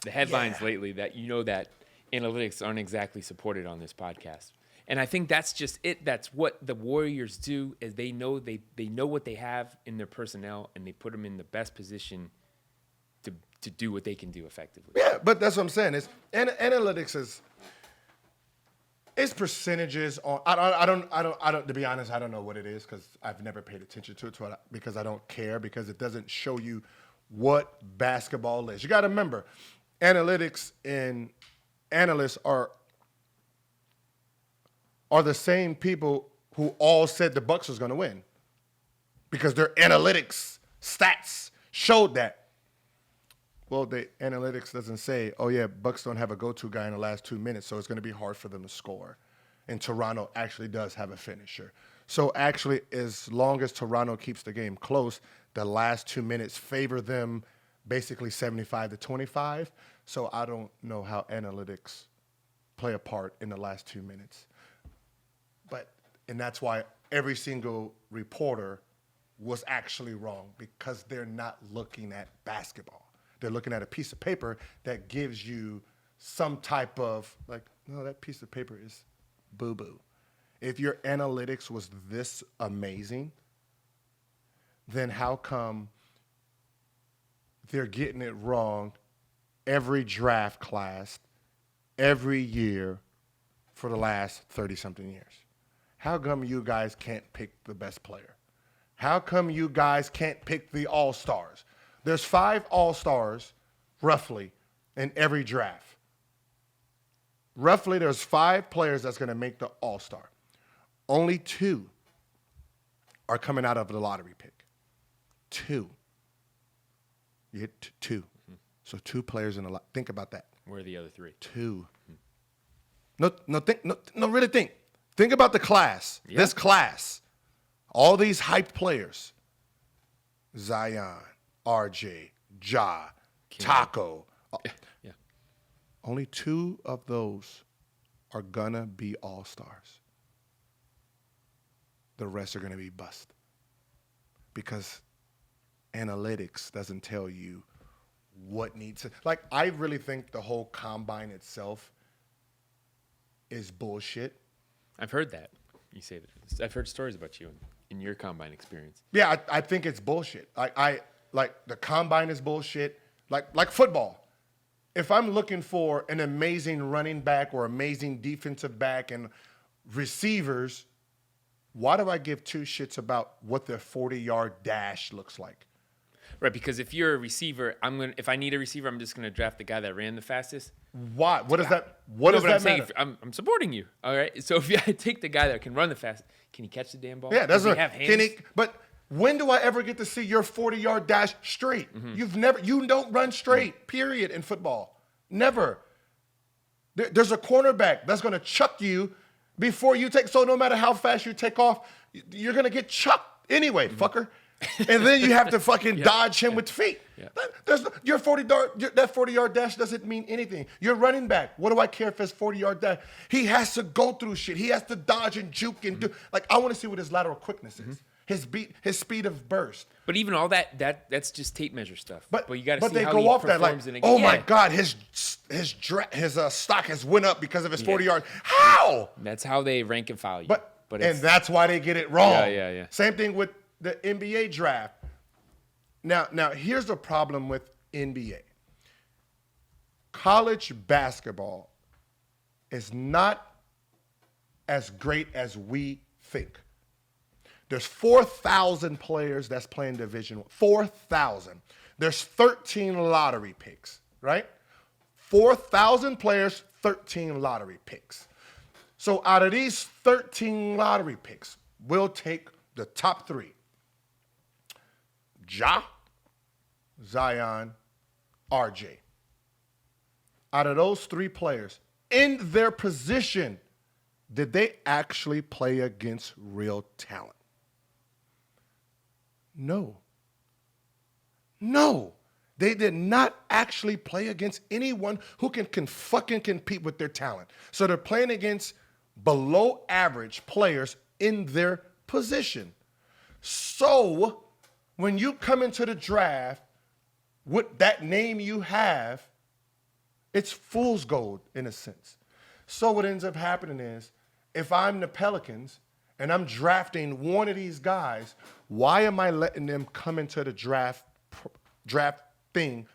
headlines lately, that you know that analytics aren't exactly supported on this podcast. And I think that's just it. That's what the Warriors do, is they know what they have in their personnel, and they put them in the best position to do what they can do effectively. Yeah, but that's what I'm saying. Analytics is percentages on. I don't. To be honest, I don't know what it is because I've never paid attention to it because I don't care, because it doesn't show you what basketball is. You got to remember, analytics and analysts are the same people who all said the Bucks was going to win, because their analytics stats showed that. Well, the analytics doesn't say, oh yeah, Bucks don't have a go-to guy in the last 2 minutes, so it's going to be hard for them to score. And Toronto actually does have a finisher. So actually, as long as Toronto keeps the game close, the last 2 minutes favor them basically 75-25. So I don't know how analytics play a part in the last 2 minutes. And that's why every single reporter was actually wrong, because they're not looking at basketball. They're looking at a piece of paper that gives you some type of, like, no, that piece of paper is boo-boo. If your analytics was this amazing, then how come they're getting it wrong every draft class, every year for the last 30-something years? How come you guys can't pick the best player? How come you guys can't pick the all-stars? There's 5 all-stars, roughly, in every draft. Roughly, there's 5 players that's going to make the all-star. Only 2 are coming out of the lottery pick. 2. You hit 2. Mm-hmm. So 2 players in the lot. Think about that. Where are the other 3? 2. Mm-hmm. Really think. Think about the class. Yep. This class. All these hyped players. Zion, RJ, Ja, Taco. Yeah. Only 2 of those are going to be all-stars. The rest are going to be bust. Because analytics doesn't tell you what needs to. Like, I really think the whole combine itself is bullshit. I've heard that. You say that. I've heard stories about you in your combine experience. Yeah, I think it's bullshit. I like the combine is bullshit. Like football. If I'm looking for an amazing running back or amazing defensive back and receivers, why do I give 2 shits about what their 40-yard dash looks like? Right, because if you're a receiver, if I need a receiver, I'm just gonna draft the guy that ran the fastest. Why? What does that? What does that matter? I'm supporting you. All right. So if I take the guy that can run the fastest, can he catch the damn ball? Yeah, does he have hands? Can he? But when do I ever get to see your 40-yard dash straight? Mm-hmm. You don't run straight. Period. In football, never. There's a cornerback that's gonna chuck you before you take. So no matter how fast you take off, you're going to get chucked anyway, fucker. And then you have to fucking dodge him with feet. Yeah. Your 40-yard dash doesn't mean anything. You're running back. What do I care if it's 40-yard dash? He has to go through shit. He has to dodge and juke and do. Like, I want to see what his lateral quickness is. His speed of burst. But even all that's just tape measure stuff. But you got to see they how go he off that like, performs in a oh game. my God, his stock has went up because of his 40-yard. How? That's how they rank and file you. But and that's why they get it wrong. Yeah. Same thing with the NBA draft. Now here's the problem with NBA. College basketball is not as great as we think. There's 4,000 players that's playing Division I. 4,000. There's 13 lottery picks, right? 4,000 players, 13 lottery picks. So out of these 13 lottery picks, we'll take the top 3. Ja, Zion, RJ. Out of those 3 players, in their position, did they actually play against real talent? No. They did not actually play against anyone who can fucking compete with their talent. So they're playing against below average players in their position. So when you come into the draft with that name you have, it's fool's gold in a sense. So what ends up happening is, if I'm the Pelicans and I'm drafting one of these guys, why am I letting them come into the draft thing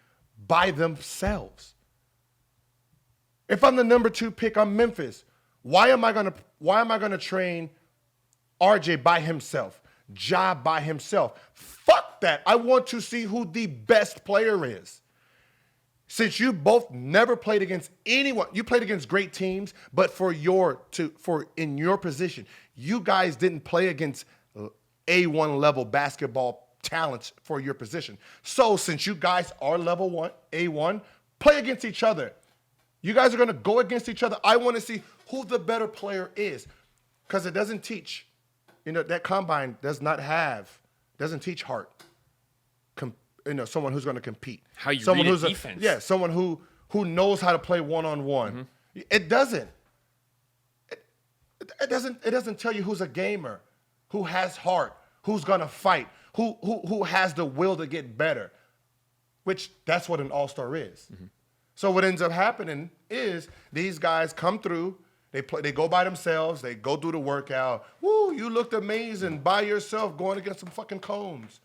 by themselves? If I'm the number 2 pick, I'm Memphis. Why am I gonna train RJ by himself, Ja by himself? Fuck that. I want to see who the best player is. Since you both never played against anyone, you played against great teams, but in your position, you guys didn't play against A1 level basketball talents for your position. So since you guys are level 1, A1, play against each other. You guys are going to go against each other. I want to see who the better player is, because it doesn't teach. That combine doesn't teach heart. Someone who's going to compete. How you someone read who's defense. Someone who knows how to play one-on-one. It doesn't. It doesn't tell you who's a gamer, who has heart, who's going to fight, who has the will to get better, which that's what an all-star is. So what ends up happening is these guys come through, they go by themselves, they go through the workout. Woo, you looked amazing by yourself going against some fucking cones.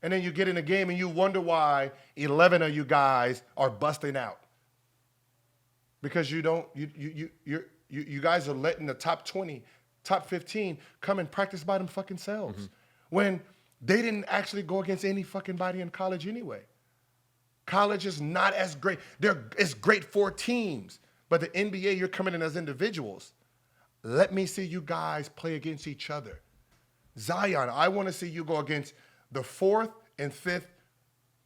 And then you get in a game and you wonder why 11 of you guys are busting out. Because you guys are letting the top 20, top 15 come and practice by them fucking selves. When they didn't actually go against any fucking body in college anyway. College is not as great. It's great for teams. But the NBA, you're coming in as individuals. Let me see you guys play against each other. Zion, I want to see you go against the 4th and 5th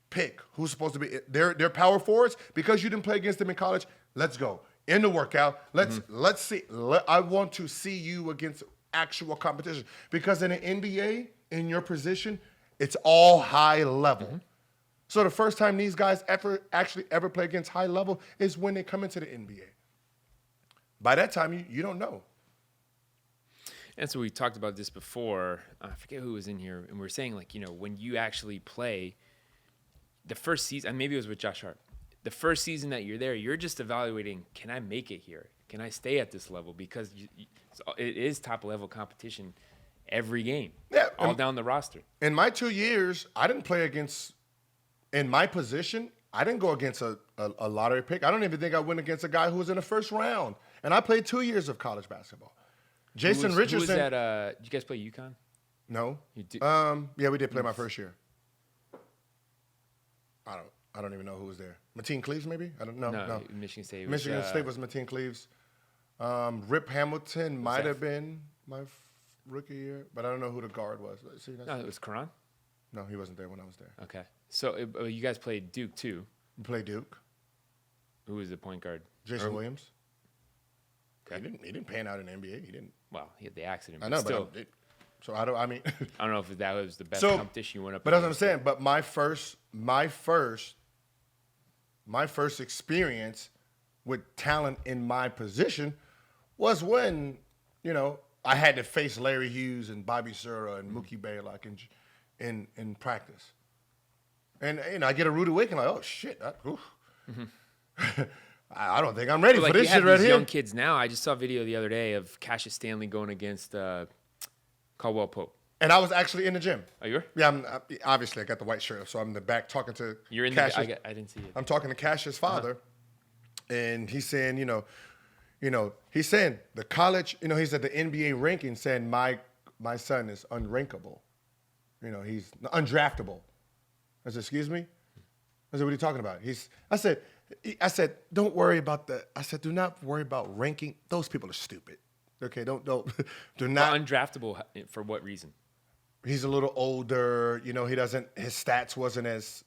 pick, who's supposed to be they're power forwards, because you didn't play against them in college. Let's go in the workout. Let's see. I want to see you against actual competition, because in the NBA, in your position, it's all high level. So the first time these guys ever play against high level is when they come into the NBA. By that time, you don't know. And so we talked about this before. I forget who was in here, and we were saying, when you actually play the first season, and maybe it was with Josh Hart, the first season that you're there, you're just evaluating, can I make it here? Can I stay at this level? Because it is top-level competition every game, all down the roster. In my 2 years, I didn't play against, in my position, I didn't go against a lottery pick. I don't even think I went against a guy who was in the first round. And I played 2 years of college basketball. Jason Richardson. Who was that? Did you guys play UConn? No. You did? Yeah, we did play my first year. I don't even know who was there. Mateen Cleaves, maybe? I don't know. No. Michigan State. Michigan State was Mateen Cleaves. Rip Hamilton might have been my rookie year, but I don't know who the guard was. No, it was Karan? No, he wasn't there when I was there. Okay. So you guys played Duke, too. We played Duke. Who was the point guard? Jason Williams. Okay. He didn't pan out in the NBA. He didn't. Well, he had the accident. I know, still. but So I don't. I mean, I don't know if that was the best so, competition you went up. But that's what I'm against, saying. But my first experience with talent in my position was when, I had to face Larry Hughes and Bobby Sura and Mookie Blaylock in practice. And, I get a rude awakening like, oh, shit. I don't think I'm ready for this shit right here. Young kids now. I just saw a video the other day of Cassius Stanley going against Caldwell Pope. And I was actually in the gym. Oh, you were? Yeah, obviously I got the white shirt, so I'm in the back talking to You're in Cassius. I didn't see it. I'm talking to Cassius' father, and he's saying, he's saying the college, he's at the NBA ranking saying my son is unrankable. He's undraftable. I said, excuse me? I said, what are you talking about? I said, don't worry about do not worry about ranking. Those people are stupid. Okay, do not. Undraftable for what reason? He's a little older, his stats wasn't as,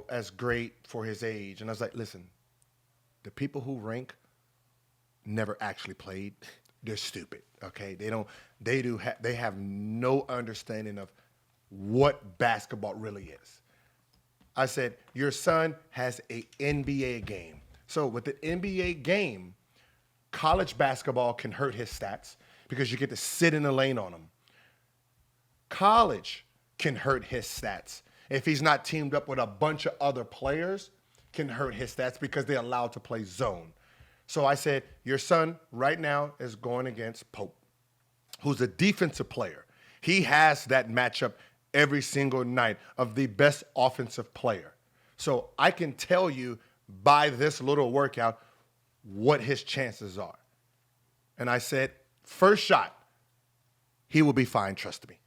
as great for his age. And I was like, listen, the people who rank never actually played. They're stupid, okay? They have no understanding of what basketball really is. I said, your son has a NBA game. So with the NBA game, college basketball can hurt his stats because you get to sit in the lane on him. College can hurt his stats. If he's not teamed up with a bunch of other players, can hurt his stats because they're allowed to play zone. So I said, your son right now is going against Pope, who's a defensive player. He has that matchup every single night of the best offensive player. So I can tell you by this little workout what his chances are. And I said, first shot, he will be fine, trust me.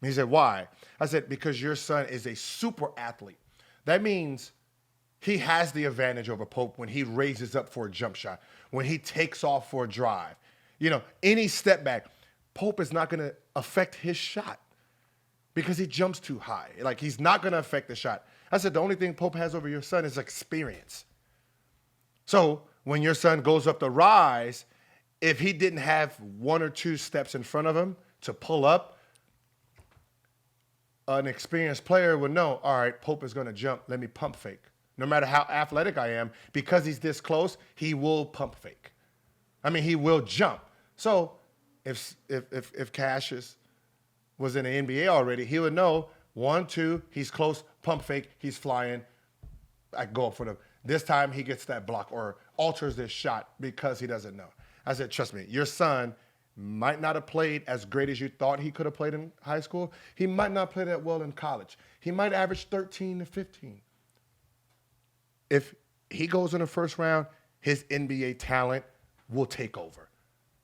He said, why? I said, because your son is a super athlete. That means he has the advantage over Pope when he raises up for a jump shot, when he takes off for a drive. Any step back, Pope is not going to affect his shot because he jumps too high. Like, he's not going to affect the shot. I said, the only thing Pope has over your son is experience. So when your son goes up the rise, if he didn't have one or two steps in front of him to pull up, an experienced player would know, all right, Pope is going to jump. Let me pump fake. No matter how athletic I am, because he's this close, he will pump fake. He will jump. So if Cassius was in the NBA already, he would know 1, 2, he's close, pump fake, he's flying. I go up for them. This time he gets that block or alters this shot because he doesn't know. I said, trust me, your son might not have played as great as you thought he could have played in high school. He might not play that well in college. He might average 13 to 15. If he goes in the first round, his NBA talent will take over.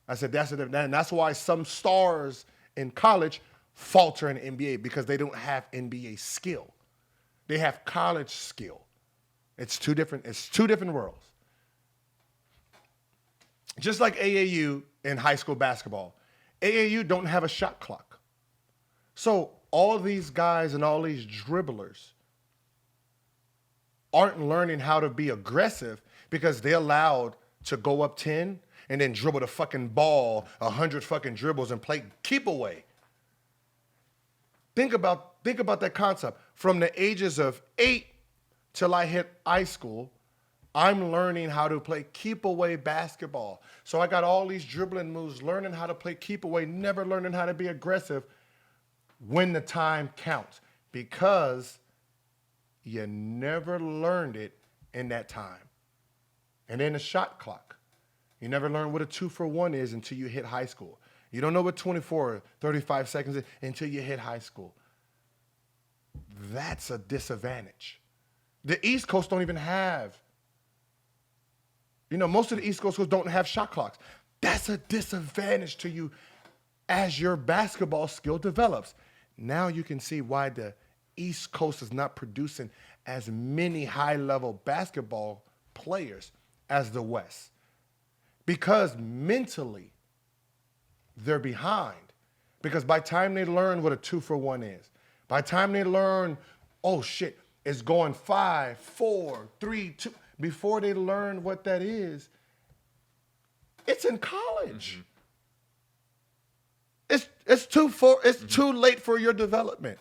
I said, that's why some stars in college falter in the NBA because they don't have NBA skill. They have college skill. It's two different worlds. Just like AAU in high school basketball, AAU don't have a shot clock. So all these guys and all these dribblers aren't learning how to be aggressive because they're allowed to go up 10 and then dribble the fucking ball 100 fucking dribbles and play keep away. Think about that concept. From the ages of 8 till I hit high school, I'm learning how to play keep away basketball. So I got all these dribbling moves, learning how to play keep away, never learning how to be aggressive when the time counts because you never learned it in that time. And then the shot clock. You never learn what a 2-for-1 is until you hit high school. You don't know what 24 or 35 seconds is until you hit high school. That's a disadvantage. The East Coast don't even have. Most of the East Coast schools don't have shot clocks. That's a disadvantage to you as your basketball skill develops. Now you can see why the East Coast is not producing as many high-level basketball players as the West. Because mentally, they're behind. Because by the time they learn what a 2-for-1 is, by the time they learn, oh shit, it's going 5, 4, 3, 2, before they learn what that is, it's in college. It's too late for your development.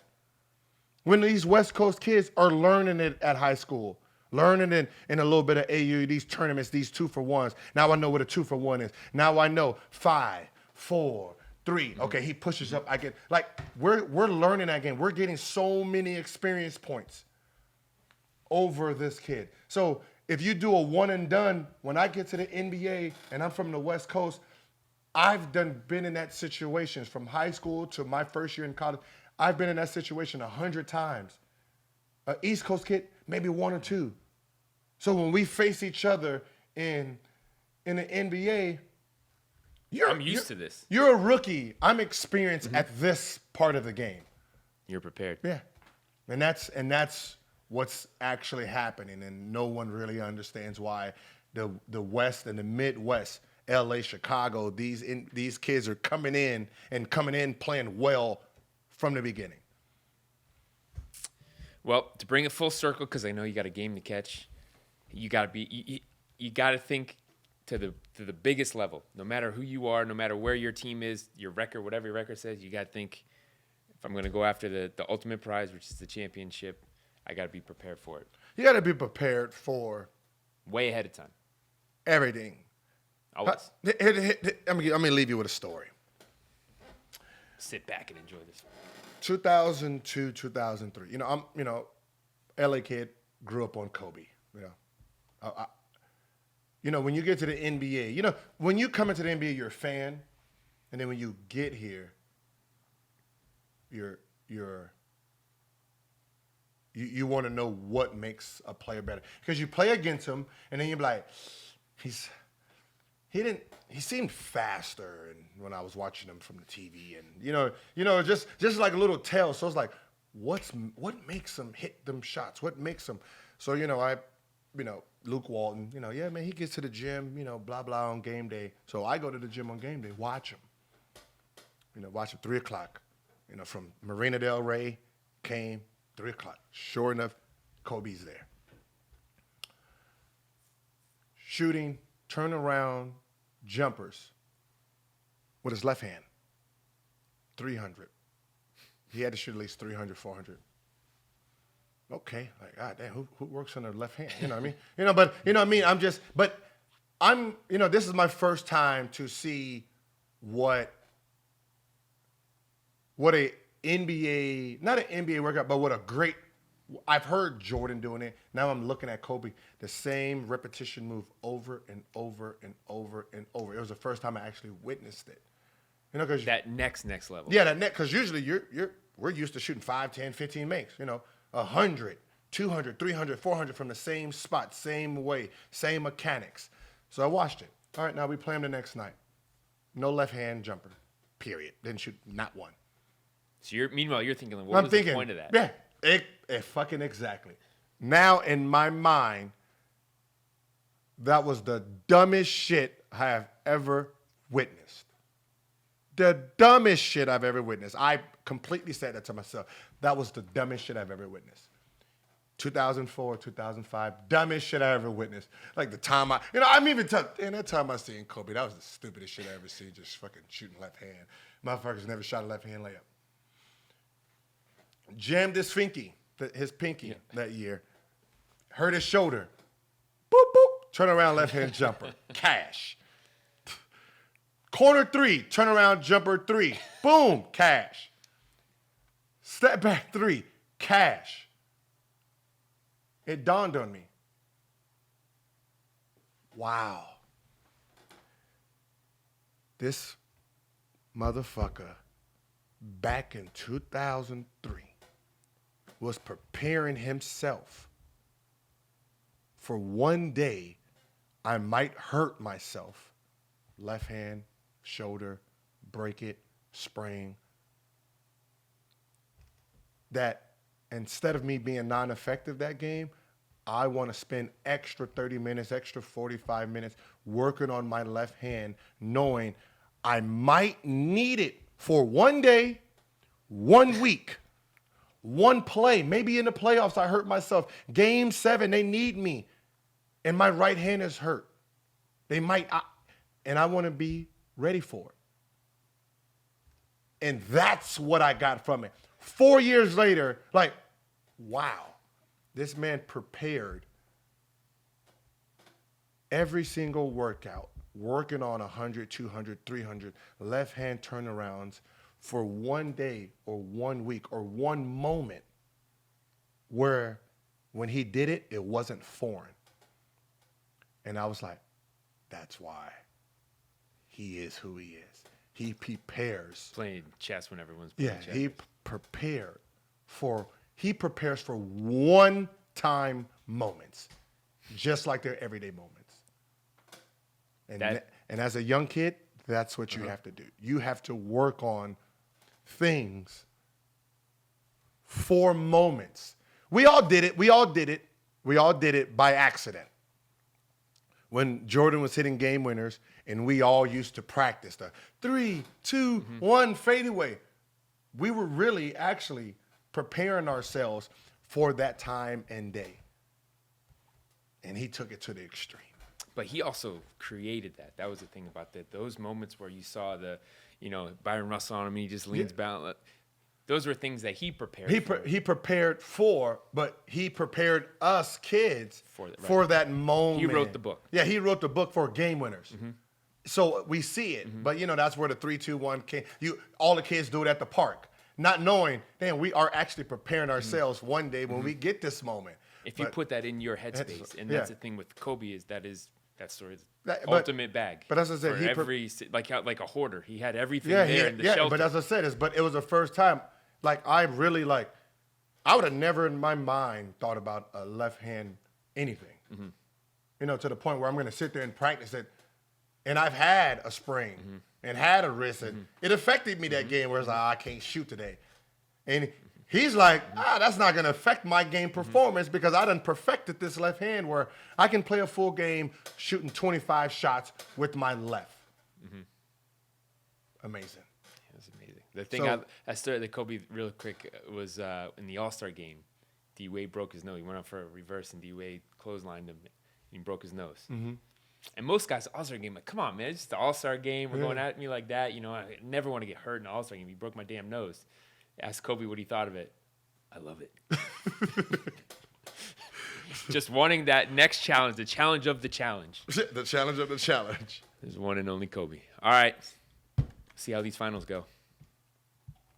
When these West Coast kids are learning it at high school, learning in a little bit of AU, these tournaments, these 2-for-1s. Now I know what a 2-for-1 is. Now I know 5, 4, 3. Okay, he pushes up. I get we're learning that game. We're getting so many experience points over this kid. So if you do a one and done, when I get to the NBA and I'm from the West Coast, I've been in that situation from high school to my first year in college. I've been in that situation 100 times. An East Coast kid, maybe 1 or 2. So when we face each other in the NBA, I'm used to this. You're a rookie. I'm experienced at this part of the game. You're prepared. Yeah. And that's what's actually happening, and no one really understands why the West and the Midwest, LA, Chicago, these kids are coming in playing well from the beginning. Well, to bring it full circle, because I know you got a game to catch, you got to think to the biggest level. No matter who you are, no matter where your team is, your record, whatever your record says, you got to think, if I'm going to go after the ultimate prize, which is the championship, I got to be prepared for it. You got to be prepared for way ahead of time. Everything. Always. I'm going to leave you with a story. Sit back and enjoy this. 2002, 2003. I'm LA kid, grew up on Kobe. When you get to the NBA, when you come into the NBA, you're a fan, and then when you get here, you want to know what makes a player better, because you play against him, and then you're like, he seemed faster, and when I was watching him from the TV, and just like a little tell. So it's like, what makes him hit them shots? What makes him? So Luke Walton, yeah, man, he gets to the gym, blah blah on game day. So I go to the gym on game day, watch him, watch him 3:00, from Marina Del Rey, came 3:00. Sure enough, Kobe's there, shooting turnaround jumpers with his left hand, 300. He had to shoot at least 300, 400. Okay, like, God damn, who works on their left hand? You know what I mean? This is my first time to see what a NBA, not an NBA workout, but what a great, I've heard Jordan doing it. Now I'm looking at Kobe, the same repetition move over and over and over and over. It was the first time I actually witnessed it. Cause that next level. Yeah, because usually we're used to shooting 5, 10, 15 makes, 100, 200, 300, 400 from the same spot, same way, same mechanics. So I watched it. All right, now we play him the next night. No left hand jumper, period. Didn't shoot not one. So meanwhile you're thinking, what was the point of that? Yeah, it fucking exactly. Now in my mind, that was the dumbest shit I have ever witnessed. The dumbest shit I've ever witnessed. I completely said that to myself. That was the dumbest shit I've ever witnessed. 2004, 2005, dumbest shit I ever witnessed. Like the time I'm even that time I seen Kobe, that was the stupidest shit I ever seen, just fucking shooting left hand. Motherfuckers never shot a left hand layup. Jammed his pinky that year. Hurt his shoulder. Boop, boop. Turn around left hand jumper. Cash. Corner 3, turnaround jumper 3. Boom, cash. Step back 3, cash. It dawned on me. Wow. This motherfucker back in 2003 was preparing himself for one day I might hurt myself. Left hand, shoulder, break it, sprain. That instead of me being non-effective that game, I want to spend extra 30 minutes, extra 45 minutes working on my left hand, knowing I might need it for one day, 1 week, one play. Maybe in the playoffs I hurt myself. Game 7, they need me, and my right hand is hurt. And I want to be ready for it. And that's what I got from it. 4 years later, like, wow, this man prepared every single workout, working on 100, 200, 300 left-hand turnarounds for one day or 1 week or one moment where when he did it, it wasn't foreign. And I was like, that's why he is who he is. He prepares. Playing chess when everyone's playing chess. He prepares for one-time moments, just like their everyday moments. And as a young kid, that's what you have to do. You have to work on things for moments. We all did it. We all did it by accident. When Jordan was hitting game winners, and we all used to practice the 3, 2, 1 fadeaway. We were really actually preparing ourselves for that time and day. And he took it to the extreme. But he also created that. That was the thing about that. Those moments where you saw Byron Russell on him and he just leans back. Those were things that he prepared for. He prepared for, but he prepared us kids for that moment. He wrote the book. Yeah, he wrote the book for game winners. So we see it. But, that's where the 3, 2, 1 came. All the kids do it at the park, not knowing, damn, we are actually preparing ourselves one day when we get this moment. If you put that in your headspace, and that's the thing with Kobe that story is ultimate bag. But as I said, like a hoarder. He had everything there in the shelter. But as I said, it was the first time. I would have never in my mind thought about a left hand anything. To the point where I'm going to sit there and practice it. And I've had a sprain and had a wrist. And it affected me that game where it's like, I can't shoot today. And he's like, that's not going to affect my game performance because I done perfected this left hand where I can play a full game shooting 25 shots with my left. Amazing. That's amazing. The thing I started the Kobe real quick was in the All-Star game. D-Wade broke his nose. He went up for a reverse, and D-Wade clotheslined him, and he broke his nose. And most guys, All-Star game, like, come on, man, it's just the All-Star game. We're going at me like that. I never want to get hurt in the All-Star game. He broke my damn nose. Asked Kobe what he thought of it. I love it. Just wanting that next challenge, the challenge of the challenge. The challenge of the challenge. There's one and only Kobe. All right. See how these finals go.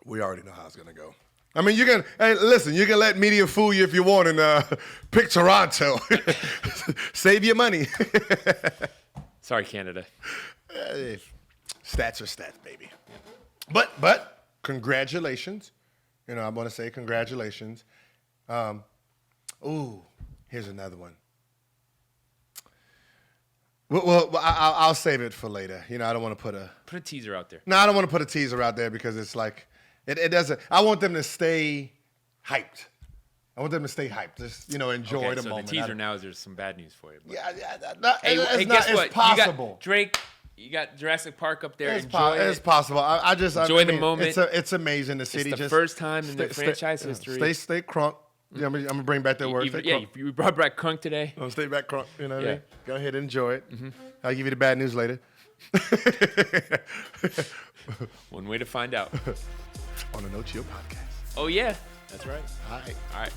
We already know how it's going to go. I mean, you can let media fool you if you want and pick Toronto. Save your money. Sorry, Canada. Stats are stats, baby. Yeah. But congratulations. I want to say congratulations. Here's another one. Well, I'll save it for later. I don't want to put a teaser out there. No, I don't want to put a teaser out there because it's like it doesn't. I want them to stay hyped. Just enjoy the so moment. The teaser now is there's some bad news for you. But. Hey, guess what? It's possible. You got Drake. You got Jurassic Park up there. It's possible. I just enjoy the moment. It's amazing. The city it's the first time in the franchise history. Stay crunk. I'm gonna bring back that word. You brought back crunk today. Stay back crunk. You know what I mean? Go ahead and enjoy it. I'll give you the bad news later. One way to find out. On the No Chill podcast. Oh yeah, that's right. All right.